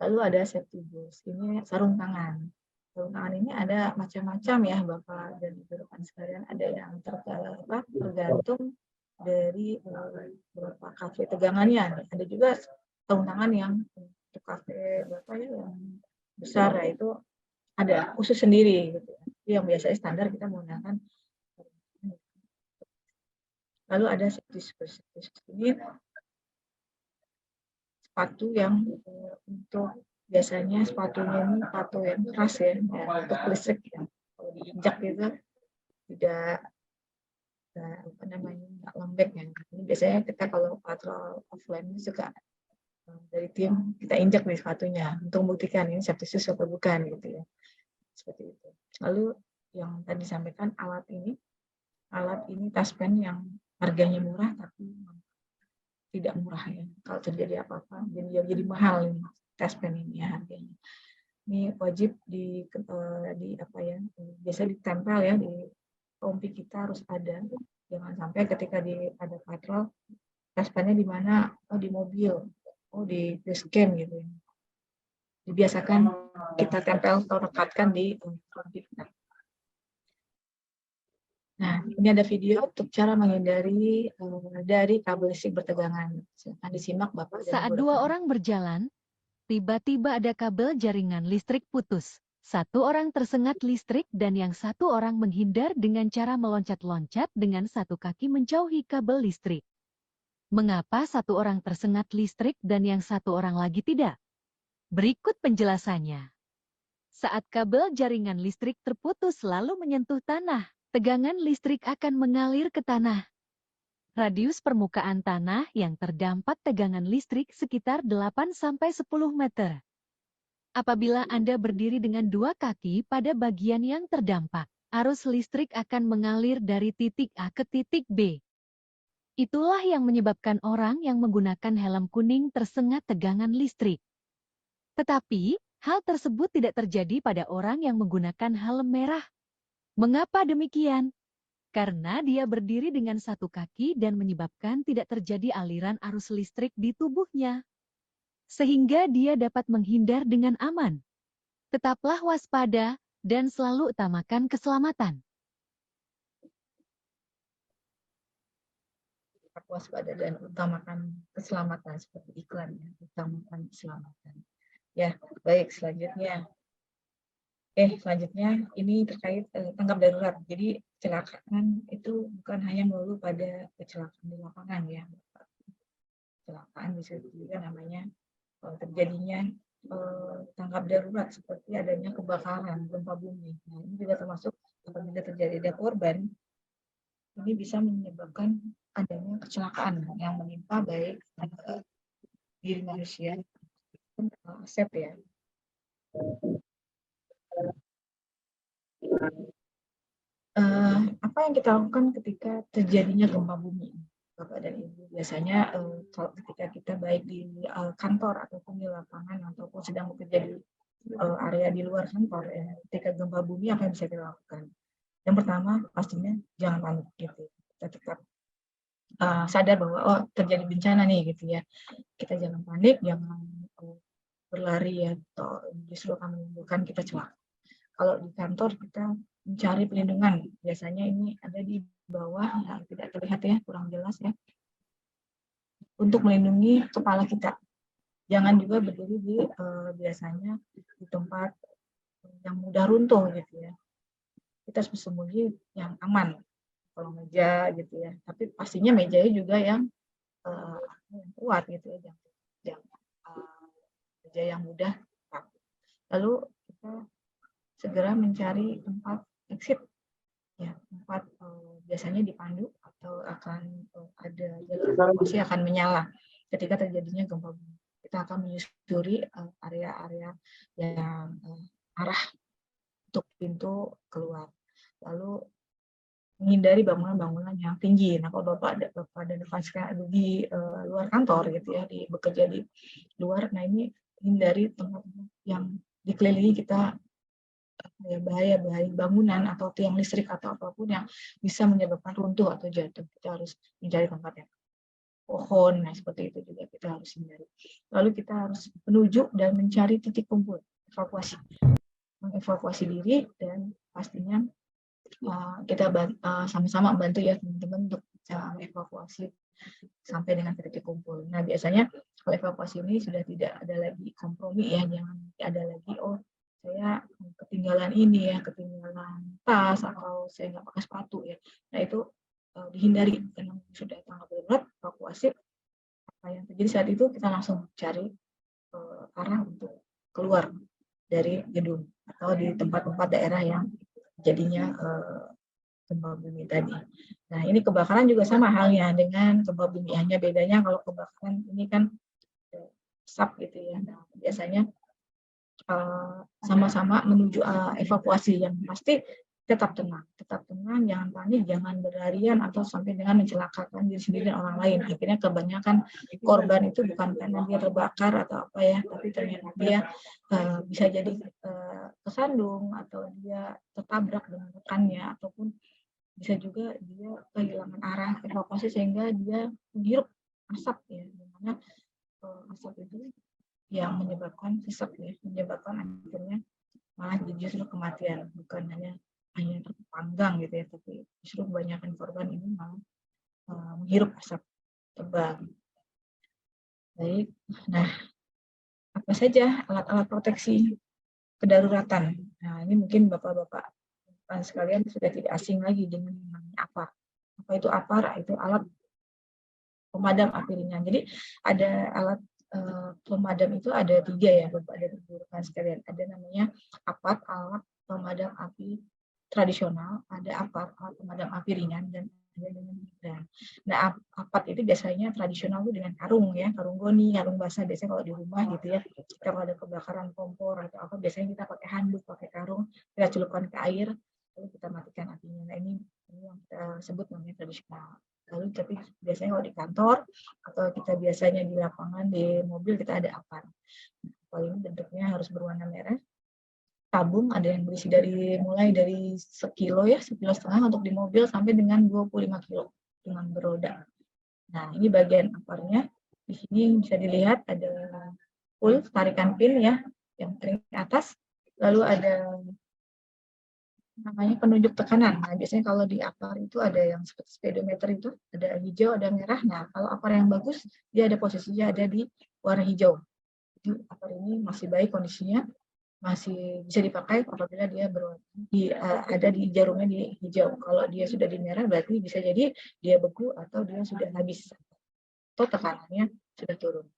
Lalu ada safety boots. Ini sarung tangan. Sarung tangan ini ada macam-macam ya Bapak dan Ibu rekan sekalian. Ada yang tergantung dari beberapa kafe tegangannya. Ada juga sarung tangan yang untuk kafe berapa ya yang besar ya itu ada khusus sendiri gitu. Yang biasanya standar kita menggunakan. Lalu ada safety shoes. Ini sepatu yang untuk biasanya sepatunya ini sepatu yang keras ya, untuk listrik ya. Kalau diinjak itu tidak apa namanya nggak lembek ya. Ini biasanya kita kalau patrol offline ini suka dari tim kita injak nih sepatunya untuk membuktikan ini safety shoes atau bukan gitu ya. Seperti itu. Lalu yang tadi disampaikan alat ini taspen yang harganya murah tapi tidak murah ya. Kalau terjadi apa-apa jadi mahal ini taspen ini ya harganya. Ini wajib di apa ya? Biasa ditempel ya di rompi kita harus ada. Jangan sampai ketika ada patrol taspennya di mana? Oh di mobil, oh di base camp gitu ya. Dibiasakan kita tempel atau rekatkan di rompi kita. Nah, ini ada video untuk cara menghindari dari kabel listrik bertegangan. Silakan disimak Bapak. Saat dua orang berjalan, tiba-tiba ada kabel jaringan listrik putus. Satu orang tersengat listrik dan yang satu orang menghindar dengan cara meloncat-loncat dengan satu kaki menjauhi kabel listrik. Mengapa satu orang tersengat listrik dan yang satu orang lagi tidak? Berikut penjelasannya. Saat kabel jaringan listrik terputus lalu menyentuh tanah, tegangan listrik akan mengalir ke tanah. Radius permukaan tanah yang terdampak tegangan listrik sekitar 8-10 meter. Apabila Anda berdiri dengan dua kaki pada bagian yang terdampak, arus listrik akan mengalir dari titik A ke titik B. Itulah yang menyebabkan orang yang menggunakan helm kuning tersengat tegangan listrik. Tetapi, hal tersebut tidak terjadi pada orang yang menggunakan helm merah. Mengapa demikian? Karena dia berdiri dengan satu kaki dan menyebabkan tidak terjadi aliran arus listrik di tubuhnya. Sehingga dia dapat menghindar dengan aman. Tetaplah waspada dan selalu utamakan keselamatan. Waspada dan utamakan keselamatan seperti iklan ya, utamakan keselamatan. Ya, baik selanjutnya. Selanjutnya ini terkait tanggap darurat. Jadi kecelakaan itu bukan hanya melulu pada kecelakaan di lapangan ya. Kecelakaan bisa juga namanya terjadinya tanggap darurat seperti adanya kebakaran, gempa bumi. Nah, ini juga termasuk apabila terjadi ada korban, ini bisa menyebabkan adanya kecelakaan yang menimpa baik diri manusia maupun aset ya. Apa yang kita lakukan ketika terjadinya gempa bumi, Bapak dan Ibu? Biasanya kalau ketika kita baik di kantor ataupun di lapangan ataupun sedang bekerja di area di luar kantor ya, ketika gempa bumi apa yang bisa kita lakukan? Yang pertama pastinya jangan panik gitu. Kita tetap sadar bahwa terjadi bencana nih gitu ya. Kita jangan panik, jangan berlari ya, atau justru akan menimbulkan kita celaka. Kalau di kantor kita mencari pelindungan, biasanya ini ada di bawah yang tidak terlihat ya, kurang jelas ya, untuk melindungi kepala kita. Jangan juga berdiri di biasanya di tempat yang mudah runtuh gitu ya. Kita harus bersembunyi yang aman, kalau meja gitu ya. Tapi pastinya mejanya juga yang kuat gitu ya, jangan meja yang mudah. Lalu kita segera mencari tempat exit ya, tempat biasanya dipandu atau akan ada jalur evakuasi akan menyala ketika terjadinya gempa bumi. Kita akan menyusuri area-area yang arah untuk pintu keluar, lalu menghindari bangunan-bangunan yang tinggi. Nah, kalau Bapak dan Depan sekarang di luar kantor gitu ya, bekerja di luar, nah ini hindari tempat yang dikelilingi kita ya, bahaya bangunan atau tiang listrik atau apapun yang bisa menyebabkan runtuh atau jatuh. Kita harus mencari tempat yang pohon, nah seperti itu juga kita harus hindari. Lalu kita harus menuju dan mencari titik kumpul, evakuasi, mengevakuasi diri, dan pastinya kita sama-sama bantu ya teman-teman untuk evakuasi sampai dengan titik kumpul. Nah biasanya kalau evakuasi ini sudah tidak ada lagi kompromi ya, jangan ada lagi saya ketinggalan ini ya, ketinggalan tas atau saya nggak pakai sepatu ya. Nah itu dihindari, karena sudah tanggap darurat evakuasi, apa yang terjadi saat itu kita langsung cari arah untuk keluar dari gedung atau di tempat-tempat daerah yang jadinya gempa bumi tadi. Nah ini kebakaran juga sama halnya dengan gempa bumi, hanya bedanya kalau kebakaran ini kan asap gitu ya. Nah, biasanya sama-sama menuju evakuasi, yang pasti tetap tenang, jangan panik, jangan berlarian atau sampai dengan mencelakakan diri sendiri dan orang lain. Akhirnya kebanyakan korban itu bukan karena dia terbakar atau apa ya, tapi ternyata dia bisa jadi kesandung atau dia tertabrak dengan rekannya, ataupun bisa juga dia kehilangan arah evakuasi sehingga dia menghirup asap ya, dimana asap itu yang menyebabkan sesek ya, menyebabkan akhirnya malah justru kematian, bukan hanya terpanggang gitu ya, tapi justru kebanyakan korban ini malah menghirup asap tebal. Baik, nah apa saja alat-alat proteksi kedaruratan. Nah, ini mungkin Bapak-bapak sekalian sudah tidak asing lagi dengan yang namanya APAR. Apa itu APAR? Itu alat pemadam api ringan. Jadi ada alat pemadam itu ada 3 ya Bapak dan Ibu rekan sekalian. Ada namanya APAR, alat pemadam api tradisional, ada APAR, alat pemadam api ringan, dan ada dengan hidran. Nah, APAR itu biasanya tradisional itu dengan karung ya, karung goni, karung basah biasanya kalau di rumah gitu ya. Kalau ada kebakaran kompor atau apa, biasanya kita pakai handuk, pakai karung, kita celupkan ke air, lalu kita matikan apinya. Nah, ini yang kita sebut namanya tradisional. Lalu tapi biasanya kalau di kantor atau kita biasanya di lapangan di mobil kita ada APAR. Kalau ini bentuknya harus berwarna merah. Tabung ada yang berisi mulai dari 1 kilo ya, 1,5 kilo untuk di mobil sampai dengan 25 kilo dengan beroda. Nah, ini bagian APAR-nya. Di sini bisa dilihat ada pull, tarikan pin ya, yang paling atas. Lalu ada namanya penunjuk tekanan. Nah, biasanya kalau di APAR itu ada yang seperti speedometer itu, ada hijau, ada merah. Nah, kalau APAR yang bagus, dia ada posisinya ada di warna hijau. Jadi APAR ini masih baik kondisinya, masih bisa dipakai apabila dia ada di jarumnya di hijau. Kalau dia sudah di merah berarti bisa jadi dia beku atau dia sudah habis atau tekanannya sudah turun.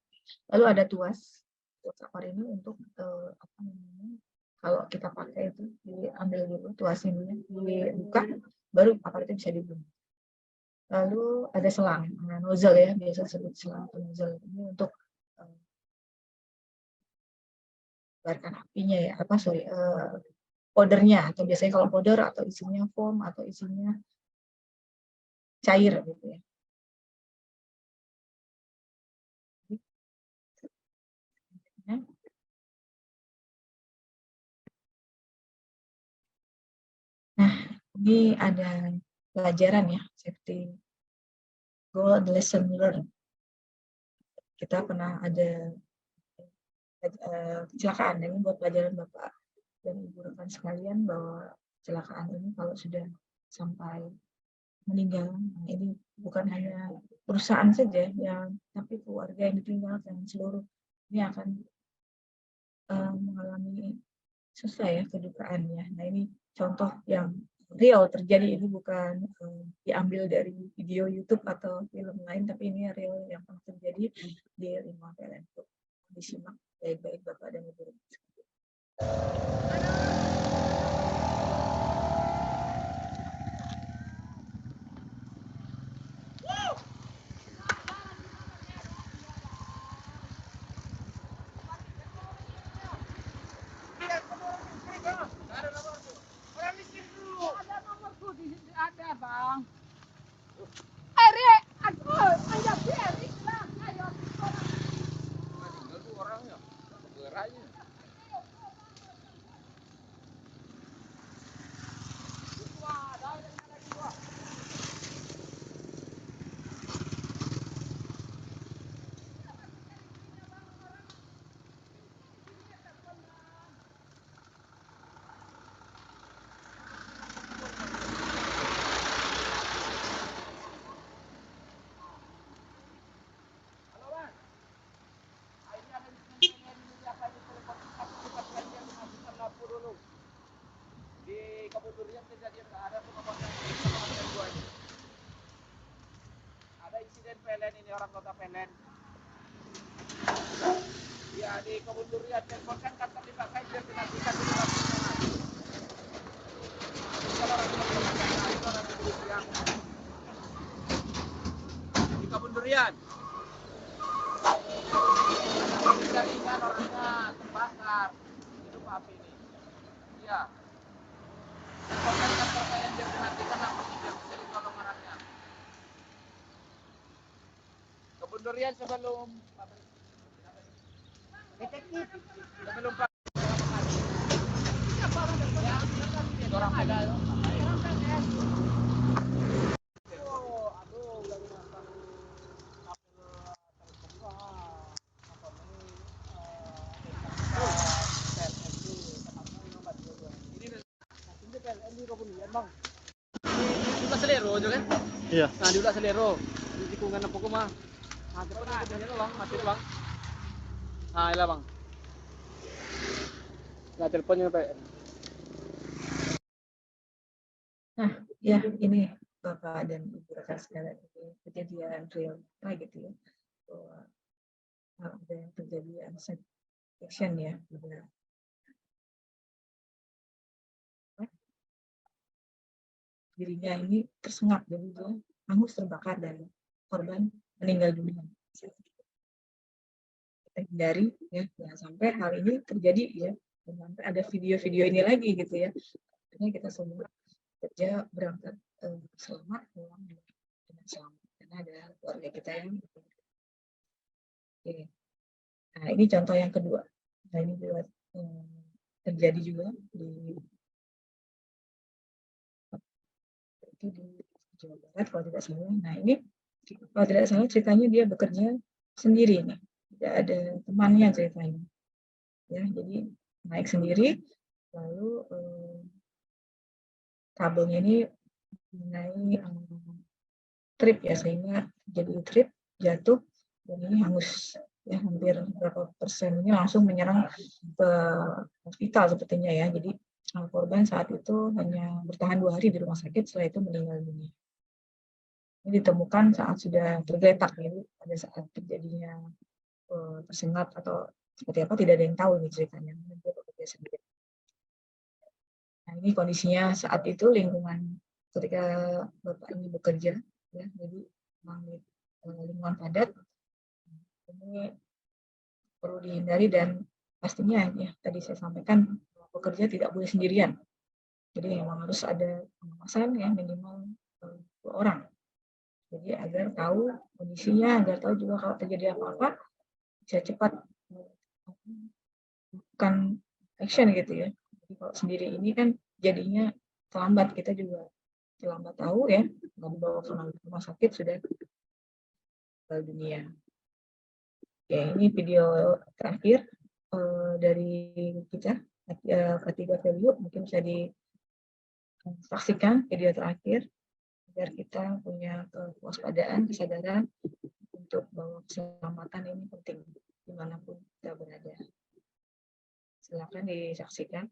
Lalu ada tuas APAR ini untuk apa namanya? Kalau kita pakai itu diambil dulu tuasnya dulu, dibuka, baru APAR itu bisa dibuka. Lalu ada selang, nozzle ya, biasa disebut selang atau nozzle. Ini untuk barkan apinya ya, powdernya, atau biasanya kalau powder atau isinya foam atau isinya cair gitu ya. Nah, ini ada pelajaran ya, safety goal lesson learned. Kita pernah ada kecelakaan, ini buat pelajaran Bapak dan Ibu rekan sekalian bahwa kecelakaan ini kalau sudah sampai meninggal, nah ini bukan hanya perusahaan saja yang, tapi keluarga yang ditinggalkan seluruh ini akan mengalami susah ya kedukaannya. Nah, ini contoh yang real terjadi, ini bukan diambil dari video YouTube atau film lain, tapi ini real yang pernah terjadi di 5 PLN. Disimak baik-baik Bapak dan Ibu. Ada nomorku di sini ada, Bang. Erik, aduh, ayah Erik lah, ayo. Orangnya, geraknya. Di Kebun Durian kejadian nggak ada ada insiden PLN ini, orang kota PLN. Ya di Kebun Durian telepon kan kantor dipakai biar dinasikan di Kebun Durian. Jaringan orangnya terbakar, itu api ini. Iya. Teleponkan kantor PLN biar dinasikan langsung biar bisa ditolong orangnya. Kebun Durian sebelum detektif sebelum orang pedal. Bang. Di Ulas Selero aja kan? Iya. Nah, di Ulas Selero. Di tikungan apa kok mah? Nah, depan ada Bang, mati Bang. Nah, iya Bang. Nggak teleponnya Pak. Nah, ya ini Bapak dan Ibu rekan sekalian, ini kejadian real gitu ya. Bahwa ada yang terjadi unsafe action ya. Dirinya ini tersengat, jadi dia hangus terbakar dan korban meninggal dunia. Kita hindari ya, jangan sampai hal ini terjadi ya, jangan sampai ada video-video ini lagi gitu ya. Artinya kita semua kerja berangkat selamat, pulang dengan selamat karena ada keluarga kita yang Oke. Nah, ini contoh yang kedua. Nah, ini juga terjadi juga di Jawa Barat kalau tidak salah. Nah, ini kalau tidak salah ceritanya dia bekerja sendiri nih. Tidak ada temannya ceritanya. Ya, jadi naik sendiri lalu kabelnya ini mengenai trip ya, sehingga jadi trip, jatuh dan ini hangus ya, hampir berapa persen ini langsung menyerang ke hospital sepertinya ya. Jadi korban saat itu hanya bertahan 2 hari di rumah sakit, setelah itu meninggal dunia. Ini ditemukan saat sudah tergeletak, jadi pada saat terjadinya tersengat atau seperti apa tidak ada yang tahu ini ceritanya. Nah, ini kondisinya saat itu lingkungan ketika Bapak ini bekerja ya, jadi lingkungan padat ini perlu dihindari dan pastinya ya tadi saya sampaikan pekerja tidak boleh sendirian. Jadi memang harus ada pengawasan ya, minimal 2 orang. Jadi agar tahu kondisinya, agar tahu juga kalau terjadi apa-apa bisa cepat bukan action gitu ya. Jadi kalau sendiri ini kan jadinya terlambat, kita juga terlambat tahu ya, nggak dibawa ke rumah sakit sudah meninggal dunia. Oke, ini video terakhir dari kita ketiga value, mungkin bisa disaksikan video terakhir agar kita punya kewaspadaan, kesadaran untuk bahwa keselamatan ini penting dimanapun kita berada. Silakan disaksikan.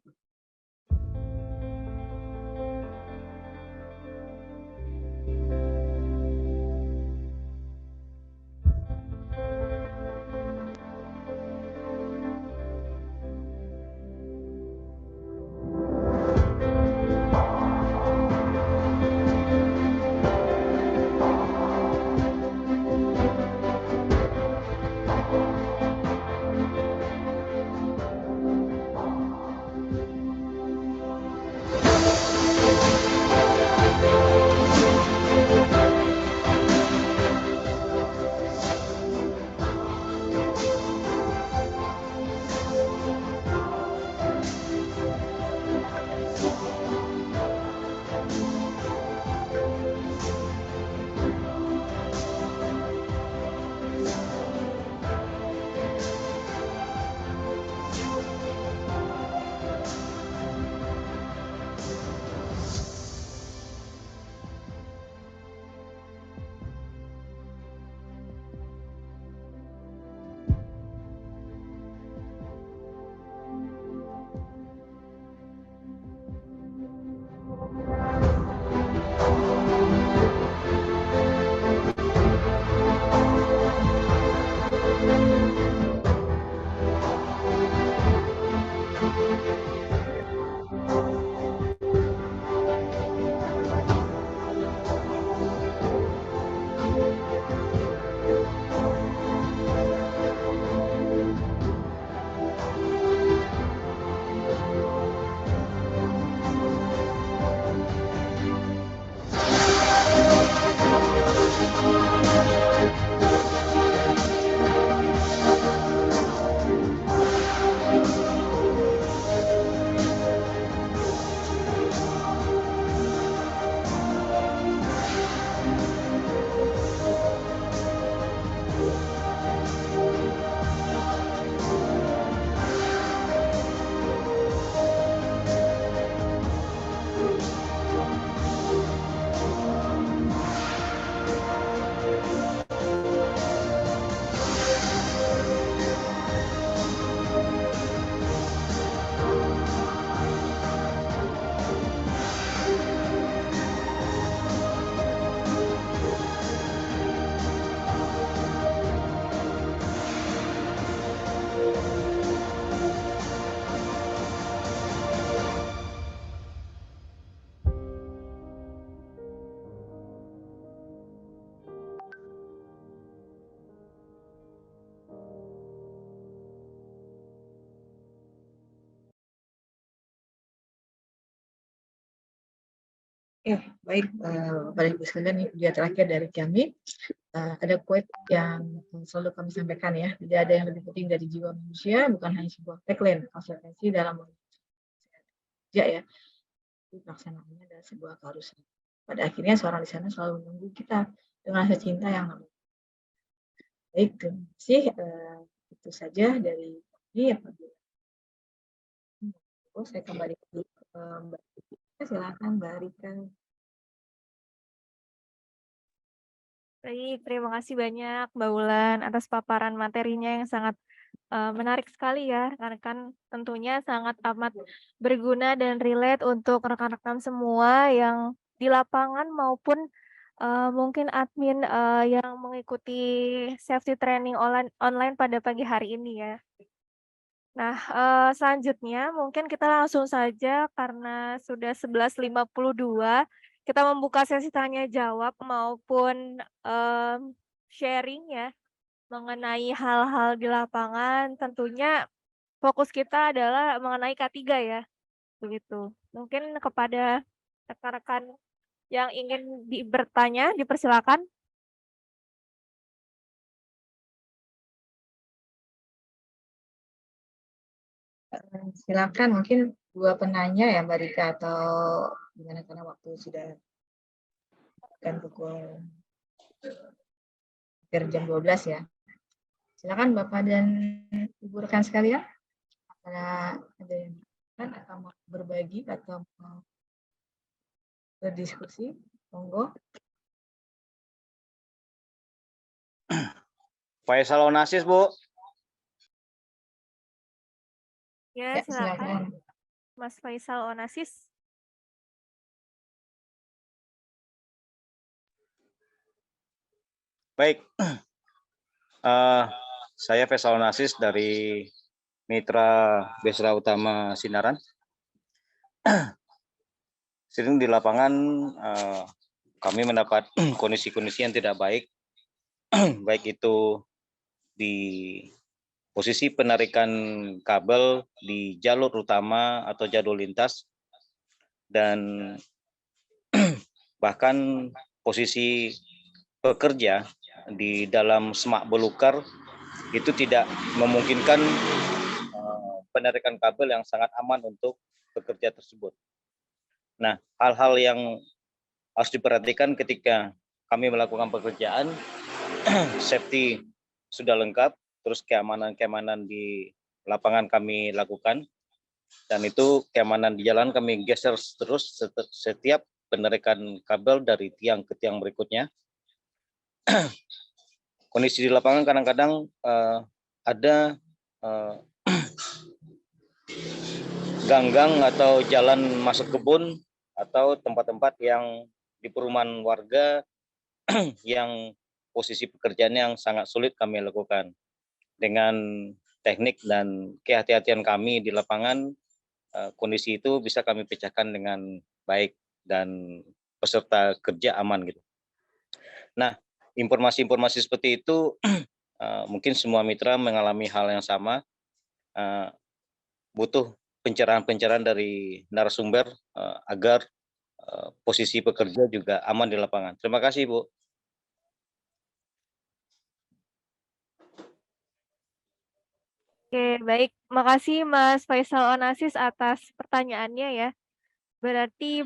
Baik, Bapak Ibu sekalian, ini video terakhir dari kami. Ada quote yang selalu kami sampaikan ya, tidak ada yang lebih penting dari jiwa manusia, bukan hanya sebuah tagline, konsekuensi dalam kerja ya. Pelaksanaannya adalah sebuah keharusan. Pada akhirnya seorang di sana selalu menunggu kita dengan rasa cinta yang namanya. Baik, terima kasih. Itu saja dari kami. Apabila saya kembali ke Mbak Rika. Silakan Mbak Rika. Baik, terima kasih banyak Mbak Wulan atas paparan materinya yang sangat menarik sekali ya, karena kan tentunya sangat amat berguna dan relate untuk rekan-rekan semua yang di lapangan maupun mungkin admin yang mengikuti safety training online pada pagi hari ini ya. Nah, selanjutnya mungkin kita langsung saja karena sudah 11.52, kita membuka sesi tanya jawab maupun sharing ya mengenai hal-hal di lapangan. Tentunya fokus kita adalah mengenai K3 ya, begitu. Mungkin kepada rekan-rekan yang ingin bertanya, dipersilakan. Silakan, mungkin dua penanya ya Mbak Rika, atau gimana, karena waktu sudah kan pukul hampir jam 12 ya. Silakan Bapak dan Ibu rekan sekalian, ada yang atau mau berbagi atau mau berdiskusi, monggo. Faisal Onasis, Bu. Ya, Ya, silakan. silakan. Mas Faisal Onasis. Baik, saya Faisal Onasis dari Mitra Besra Utama Sinaran. Sering di lapangan kami mendapat kondisi-kondisi yang tidak baik, baik itu di posisi penarikan kabel di jalur utama atau jalur lintas, dan bahkan posisi pekerja di dalam semak belukar itu tidak memungkinkan penarikan kabel yang sangat aman untuk pekerja tersebut. Nah, hal-hal yang harus diperhatikan ketika kami melakukan pekerjaan, safety sudah lengkap, terus keamanan di lapangan kami lakukan, dan itu keamanan di jalan kami geser terus setiap penarikan kabel dari tiang ke tiang berikutnya. Kondisi di lapangan kadang-kadang ada gang-gang atau jalan masuk kebun atau tempat-tempat yang di perumahan warga yang posisi pekerjaannya yang sangat sulit kami lakukan. Dengan teknik dan kehati-hatian kami di lapangan, kondisi itu bisa kami pecahkan dengan baik dan peserta kerja aman gitu. Nah, informasi-informasi seperti itu mungkin semua mitra mengalami hal yang sama, butuh pencerahan-pencerahan dari narasumber agar posisi pekerja juga aman di lapangan. Terima kasih, Bu. Oke, baik. Makasih Mas Faisal Onasis atas pertanyaannya ya. Berarti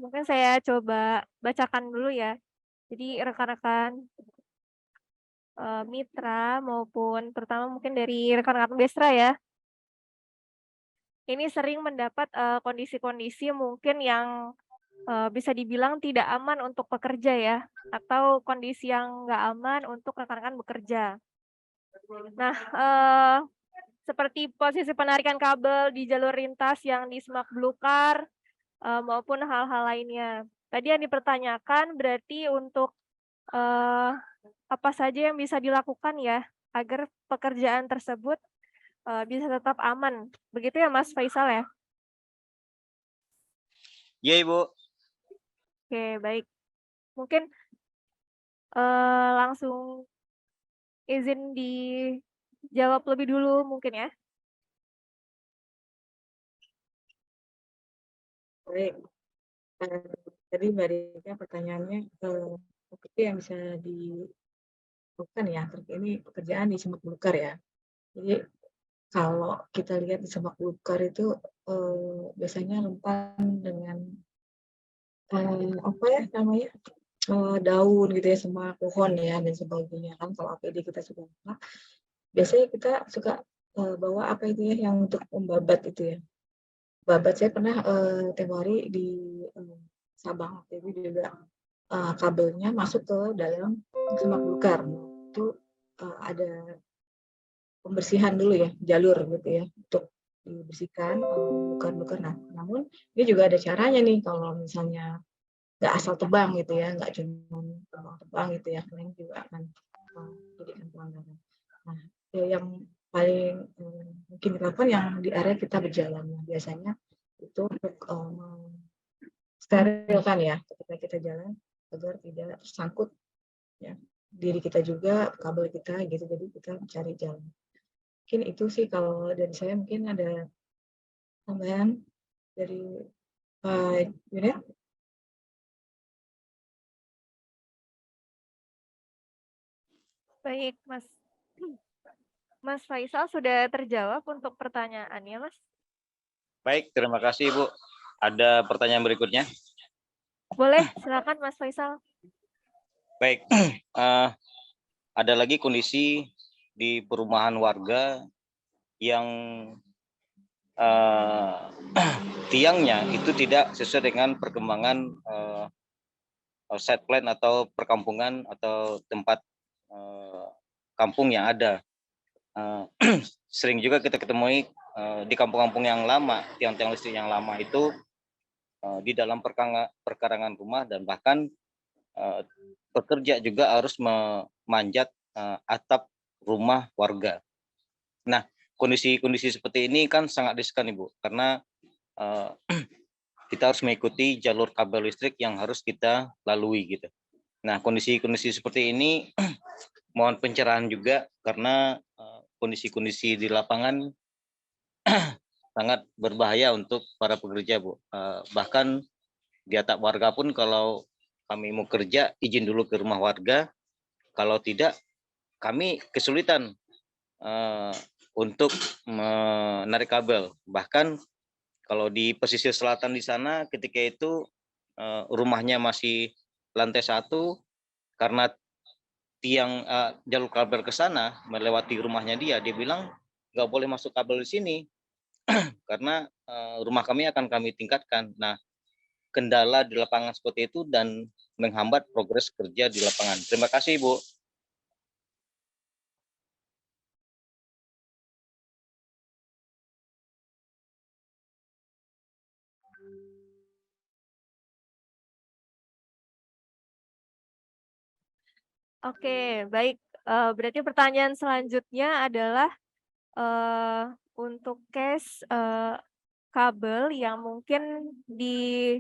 mungkin saya coba bacakan dulu ya. Jadi rekan-rekan mitra maupun terutama mungkin dari rekan-rekan Besra ya. Ini sering mendapat kondisi-kondisi mungkin yang bisa dibilang tidak aman untuk pekerja ya, atau kondisi yang nggak aman untuk rekan-rekan bekerja. Nah, seperti posisi penarikan kabel di jalur lintas yang di semak belukar maupun hal-hal lainnya. Tadi yang dipertanyakan berarti untuk apa saja yang bisa dilakukan ya agar pekerjaan tersebut bisa tetap aman. Begitu ya Mas Faisal ya? Iya, Ibu. Oke, baik. Mungkin langsung izin dijawab lebih dulu mungkin ya. Baik. Tadi Mbak Rika pertanyaannya itu yang bisa dilakukan ya, ini pekerjaan di semak belukar ya. Jadi kalau kita lihat di semak belukar itu biasanya rentan dengan apa ya namanya daun gitu ya, semak pohon ya dan sebagainya kan. Kalau APD kita sudah enak, biasanya kita suka bawa apa itu ya yang untuk membabat itu ya. Babat saya pernah tempo hari di Sabang waktu itu juga kabelnya masuk ke dalam semak belukar. Itu ada pembersihan dulu ya jalur gitu ya untuk dibersihkan belukar-belukar. Nah, namun ini juga ada caranya nih kalau misalnya nggak asal tebang gitu ya, nggak cuma tebang gitu ya, karena ini juga akan menjadikan pelanggaran. Nah, yang paling mungkin dilakukan yang di area kita berjalan. Nah, biasanya itu untuk sterilkan ya ketika kita jalan agar tidak tersangkut ya diri kita juga, kabel kita gitu, jadi kita mencari jalan. Mungkin itu sih kalau dari saya, mungkin ada tambahan dari Pak Junet. Baik, Mas Faisal sudah terjawab untuk pertanyaannya, Mas? Baik, terima kasih Bu. Ada pertanyaan berikutnya? Boleh, silakan Mas Faisal. Baik, ada lagi kondisi di perumahan warga yang tiangnya itu tidak sesuai dengan perkembangan site plan atau perkampungan atau tempat kampung yang ada. Sering juga kita ketemui di kampung-kampung yang lama, tiang-tiang listrik yang lama itu di dalam perkarangan rumah, dan bahkan pekerja juga harus memanjat atap rumah warga. Nah, kondisi-kondisi seperti ini kan sangat riskan Ibu, karena kita harus mengikuti jalur kabel listrik yang harus kita lalui gitu. Nah, kondisi-kondisi seperti ini mohon pencerahan juga, karena kondisi-kondisi di lapangan sangat berbahaya untuk para pekerja Bu. Bahkan di atap warga pun kalau kami mau kerja izin dulu ke rumah warga, kalau tidak kami kesulitan untuk menarik kabel. Bahkan kalau di pesisir selatan di sana ketika itu rumahnya masih lantai 1, karena tiang jalur kabel ke sana melewati rumahnya dia bilang nggak boleh masuk kabel di sini karena rumah kami akan kami tingkatkan. Nah, kendala di lapangan seperti itu dan menghambat progres kerja di lapangan. Terima kasih Ibu. Oke, baik. Berarti pertanyaan selanjutnya adalah untuk case kabel yang mungkin di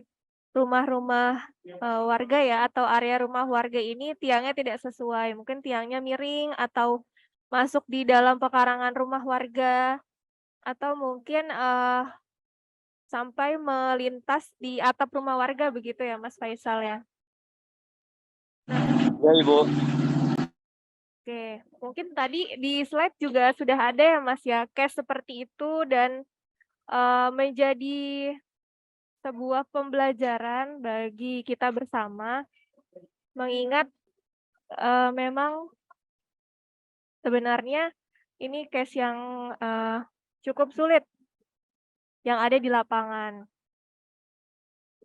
rumah-rumah warga ya, atau area rumah warga ini tiangnya tidak sesuai. Mungkin tiangnya miring atau masuk di dalam pekarangan rumah warga, atau mungkin sampai melintas di atap rumah warga, begitu ya Mas Faisal ya? Ya Ibu. Oke, mungkin tadi di slide juga sudah ada ya Mas ya, case seperti itu, dan menjadi sebuah pembelajaran bagi kita bersama, mengingat memang sebenarnya ini case yang cukup sulit yang ada di lapangan.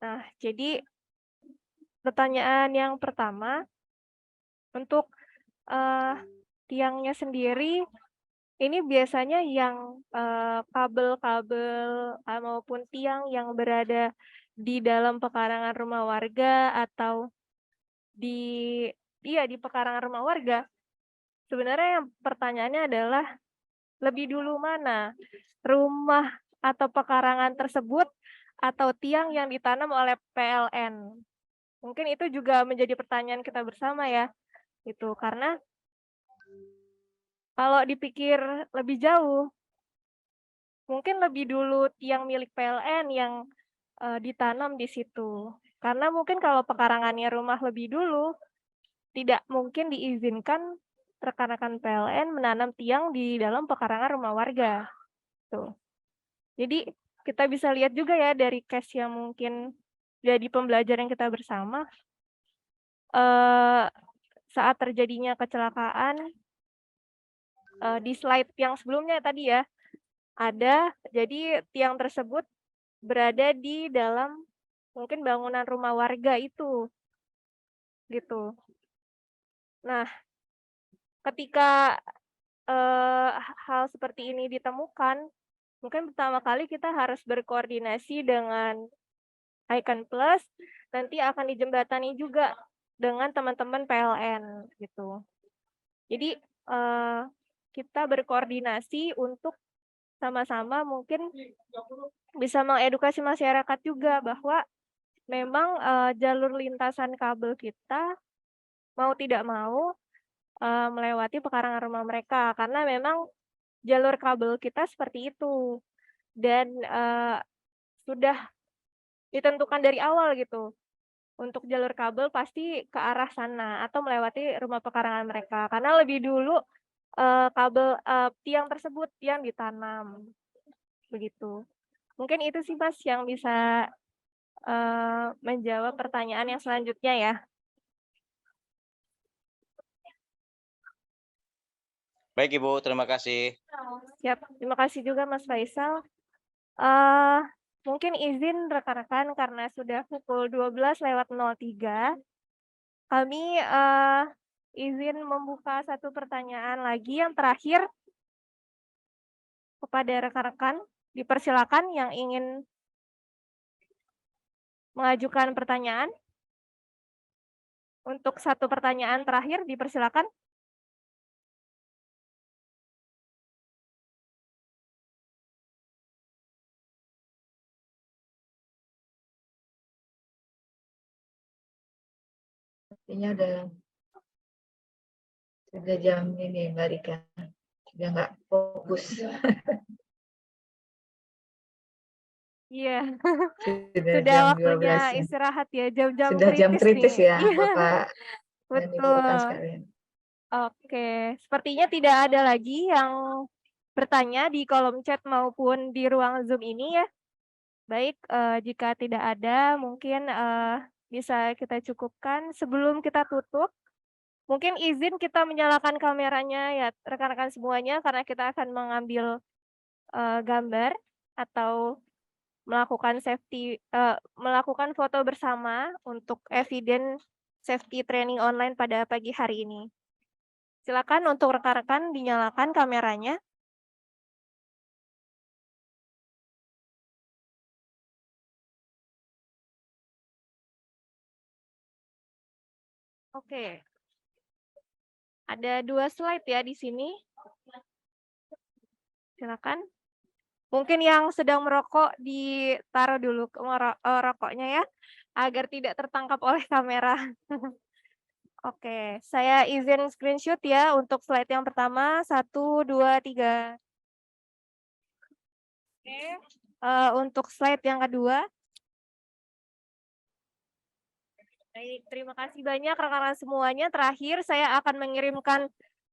Nah, jadi pertanyaan yang pertama, untuk tiangnya sendiri, ini biasanya yang kabel-kabel maupun tiang yang berada di dalam pekarangan rumah warga atau di pekarangan rumah warga. Sebenarnya yang pertanyaannya adalah lebih dulu mana? Rumah atau pekarangan tersebut atau tiang yang ditanam oleh PLN? Mungkin itu juga menjadi pertanyaan kita bersama ya. Itu karena kalau dipikir lebih jauh, mungkin lebih dulu tiang milik PLN yang ditanam di situ. Karena mungkin kalau pekarangannya rumah lebih dulu, tidak mungkin diizinkan rekan-rekan PLN menanam tiang di dalam pekarangan rumah warga. Tuh. Jadi kita bisa lihat juga ya dari case yang mungkin jadi pembelajaran kita bersama, saat terjadinya kecelakaan, di slide yang sebelumnya tadi ya, ada jadi tiang tersebut berada di dalam mungkin bangunan rumah warga itu, gitu. Nah, ketika hal seperti ini ditemukan, mungkin pertama kali kita harus berkoordinasi dengan Icon Plus, nanti akan dijembatani juga dengan teman-teman PLN gitu. Jadi kita berkoordinasi untuk sama-sama mungkin bisa mengedukasi masyarakat juga bahwa memang jalur lintasan kabel kita mau tidak mau melewati pekarangan rumah mereka karena memang jalur kabel kita seperti itu dan sudah ditentukan dari awal gitu. Untuk jalur kabel pasti ke arah sana atau melewati rumah pekarangan mereka karena lebih dulu kabel tiang tersebut yang ditanam begitu. Mungkin itu sih Mas yang bisa menjawab pertanyaan yang selanjutnya ya. Baik Ibu, terima kasih. Siap, terima kasih juga Mas Faisal. Mungkin izin rekan-rekan karena sudah pukul 12:03, kami izin membuka satu pertanyaan lagi yang terakhir kepada rekan-rekan. Dipersilakan yang ingin mengajukan pertanyaan. Untuk satu pertanyaan terakhir, dipersilakan. Sepertinya sudah jam ini Mbak Rika, sudah nggak fokus. Iya, Sudah sudah jam waktunya 12 ya. istirahat ya, jam-jam Sudah jam kritis nih. ya, Iya, Bapak dan Ibu rekan betul. sekalian. Oke, sepertinya tidak ada lagi yang bertanya di kolom chat maupun di ruang Zoom ini ya. Baik, jika tidak ada mungkin bisa kita cukupkan. Sebelum kita tutup, mungkin izin kita menyalakan kameranya ya rekan-rekan semuanya karena kita akan mengambil gambar atau melakukan foto bersama untuk evidence safety training online pada pagi hari ini. Silakan untuk rekan-rekan dinyalakan kameranya. Oke. Ada 2 slide ya di sini. Silakan. Mungkin yang sedang merokok ditaruh dulu rokoknya ya, agar tidak tertangkap oleh kamera. Oke, saya izin screenshot ya untuk slide yang pertama, 1, 2, 3. Oke, untuk slide yang kedua. Baik, terima kasih banyak rekan-rekan semuanya. Terakhir, saya akan mengirimkan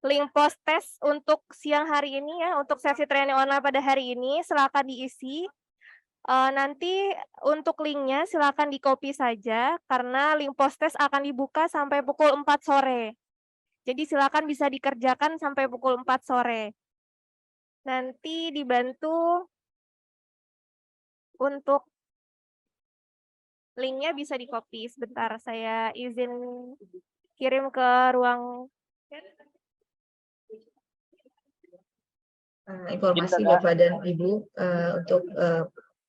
link post test untuk siang hari ini ya, untuk sesi training online pada hari ini. Silakan diisi. Nanti untuk linknya silakan di-copy saja, karena link post test akan dibuka sampai pukul 4 sore. Jadi silakan bisa dikerjakan sampai pukul 4 sore. Nanti dibantu untuk linknya bisa di-copy. Sebentar, saya izin kirim ke ruang chat. Informasi Bapak dan Ibu untuk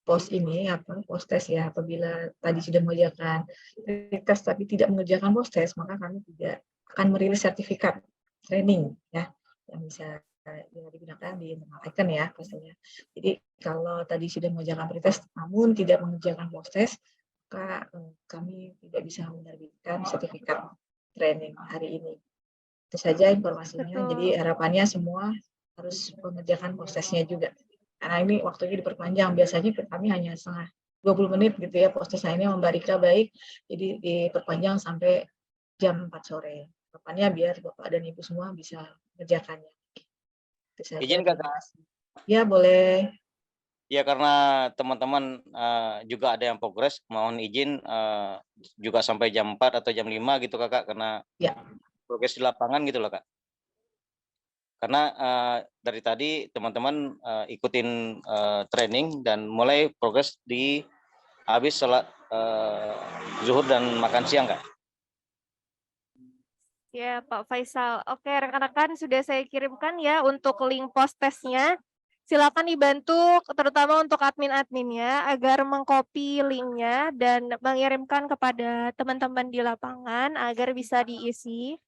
post ini post test ya, apabila tadi sudah mengerjakan tes tapi tidak mengerjakan post test, maka kami tidak akan merilis sertifikat training ya yang bisa digunakan di Icon ya pastinya. Jadi kalau tadi sudah mengerjakan pretest namun tidak mengerjakan post test, maka kami tidak bisa menerbitkan sertifikat training hari ini. Itu saja informasinya. Betul. Jadi harapannya semua harus mengerjakan post testnya juga. Karena ini waktunya diperpanjang. Biasanya kami hanya setengah 20 menit gitu ya proses lainnya Mbak Rika, baik. Jadi diperpanjang sampai jam 4 sore. Harapannya biar Bapak dan Ibu semua bisa mengerjakannya. Itu saja, Izin terima Kakak. kasih. Ya, boleh. Ya, karena teman-teman juga ada yang progres, mohon izin juga sampai jam 4 atau jam 5 gitu Kakak, karena Ya. progres di lapangan gitu loh Kak. Karena dari tadi teman-teman ikutin training dan mulai progres di habis sholat zuhur dan makan siang Kak. Ya, Pak Faisal. Oke, rekan-rekan sudah saya kirimkan ya untuk link post testnya. Silakan dibantu terutama untuk admin-adminnya agar mengcopy linknya dan mengirimkan kepada teman-teman di lapangan agar bisa diisi.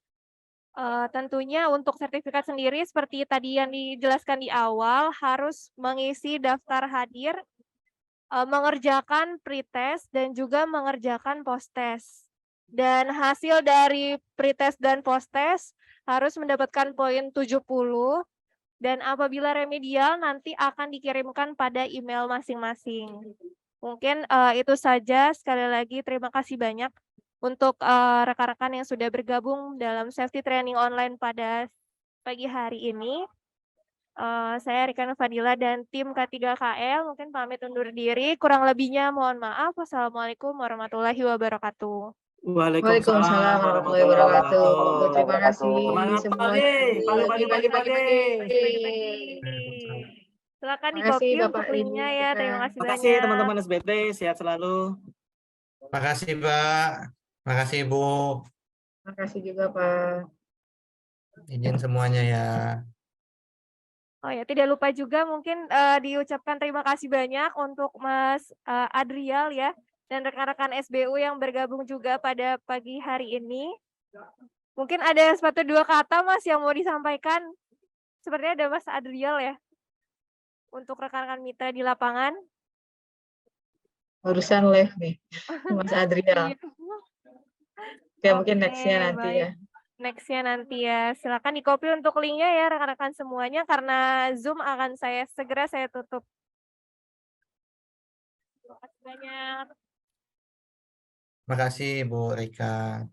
Tentunya untuk sertifikat sendiri seperti tadi yang dijelaskan di awal harus mengisi daftar hadir, mengerjakan pretest dan juga mengerjakan post-test. Dan hasil dari pretest dan post-test harus mendapatkan poin 70. Dan apabila remedial nanti akan dikirimkan pada email masing-masing. Mungkin itu saja. Sekali lagi terima kasih banyak untuk rekan-rekan yang sudah bergabung dalam safety training online pada pagi hari ini. Saya Rika Fadila dan tim K3KL mungkin pamit undur diri. Kurang lebihnya mohon maaf. Wassalamualaikum warahmatullahi wabarakatuh. Waalaikumsalam warahmatullahi wabarakatuh. Terima kasih semuanya. Pagi. Silakan Terima kasih, di-copy Bapak untuk linknya Ibu. ya. Terima kasih Terima kasih banyak. teman-teman SBT, sehat selalu. Makasih Pak. Makasih Ibu. Terima kasih juga, Pak. Izin semuanya ya. Oh ya, tidak lupa juga mungkin diucapkan terima kasih banyak untuk Mas Adrial ya dan rekan-rekan SBU yang bergabung juga pada pagi hari ini. Mungkin ada satu dua kata Mas yang mau disampaikan. Sepertinya ada Mas Adrial ya untuk rekan-rekan mitra di lapangan. Barusan live nih, Mas Adrial. Oke, mungkin next-nya nanti baik. ya. Next-nya nanti ya. Silakan di-copy untuk linknya ya rekan-rekan semuanya karena Zoom akan segera saya tutup. Terima kasih banyak. Makasih Bu Rika.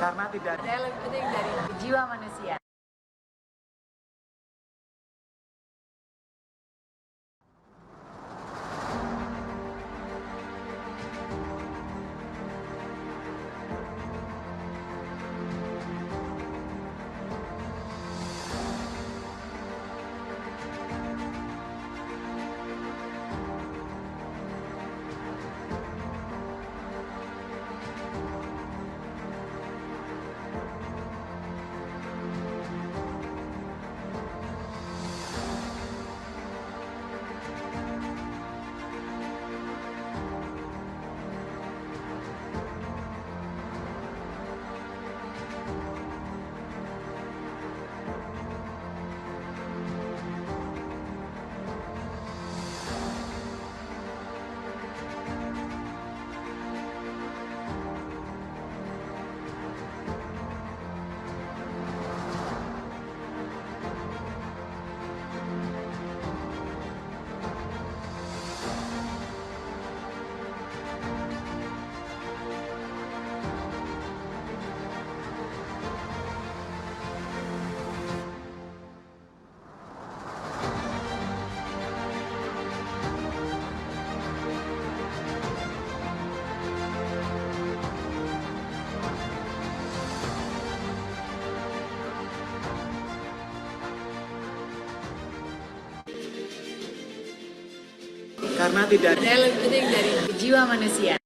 Karena tidak ada yang lebih penting dari jiwa manusia. karena tidak Ada yang lebih penting dari jiwa manusia.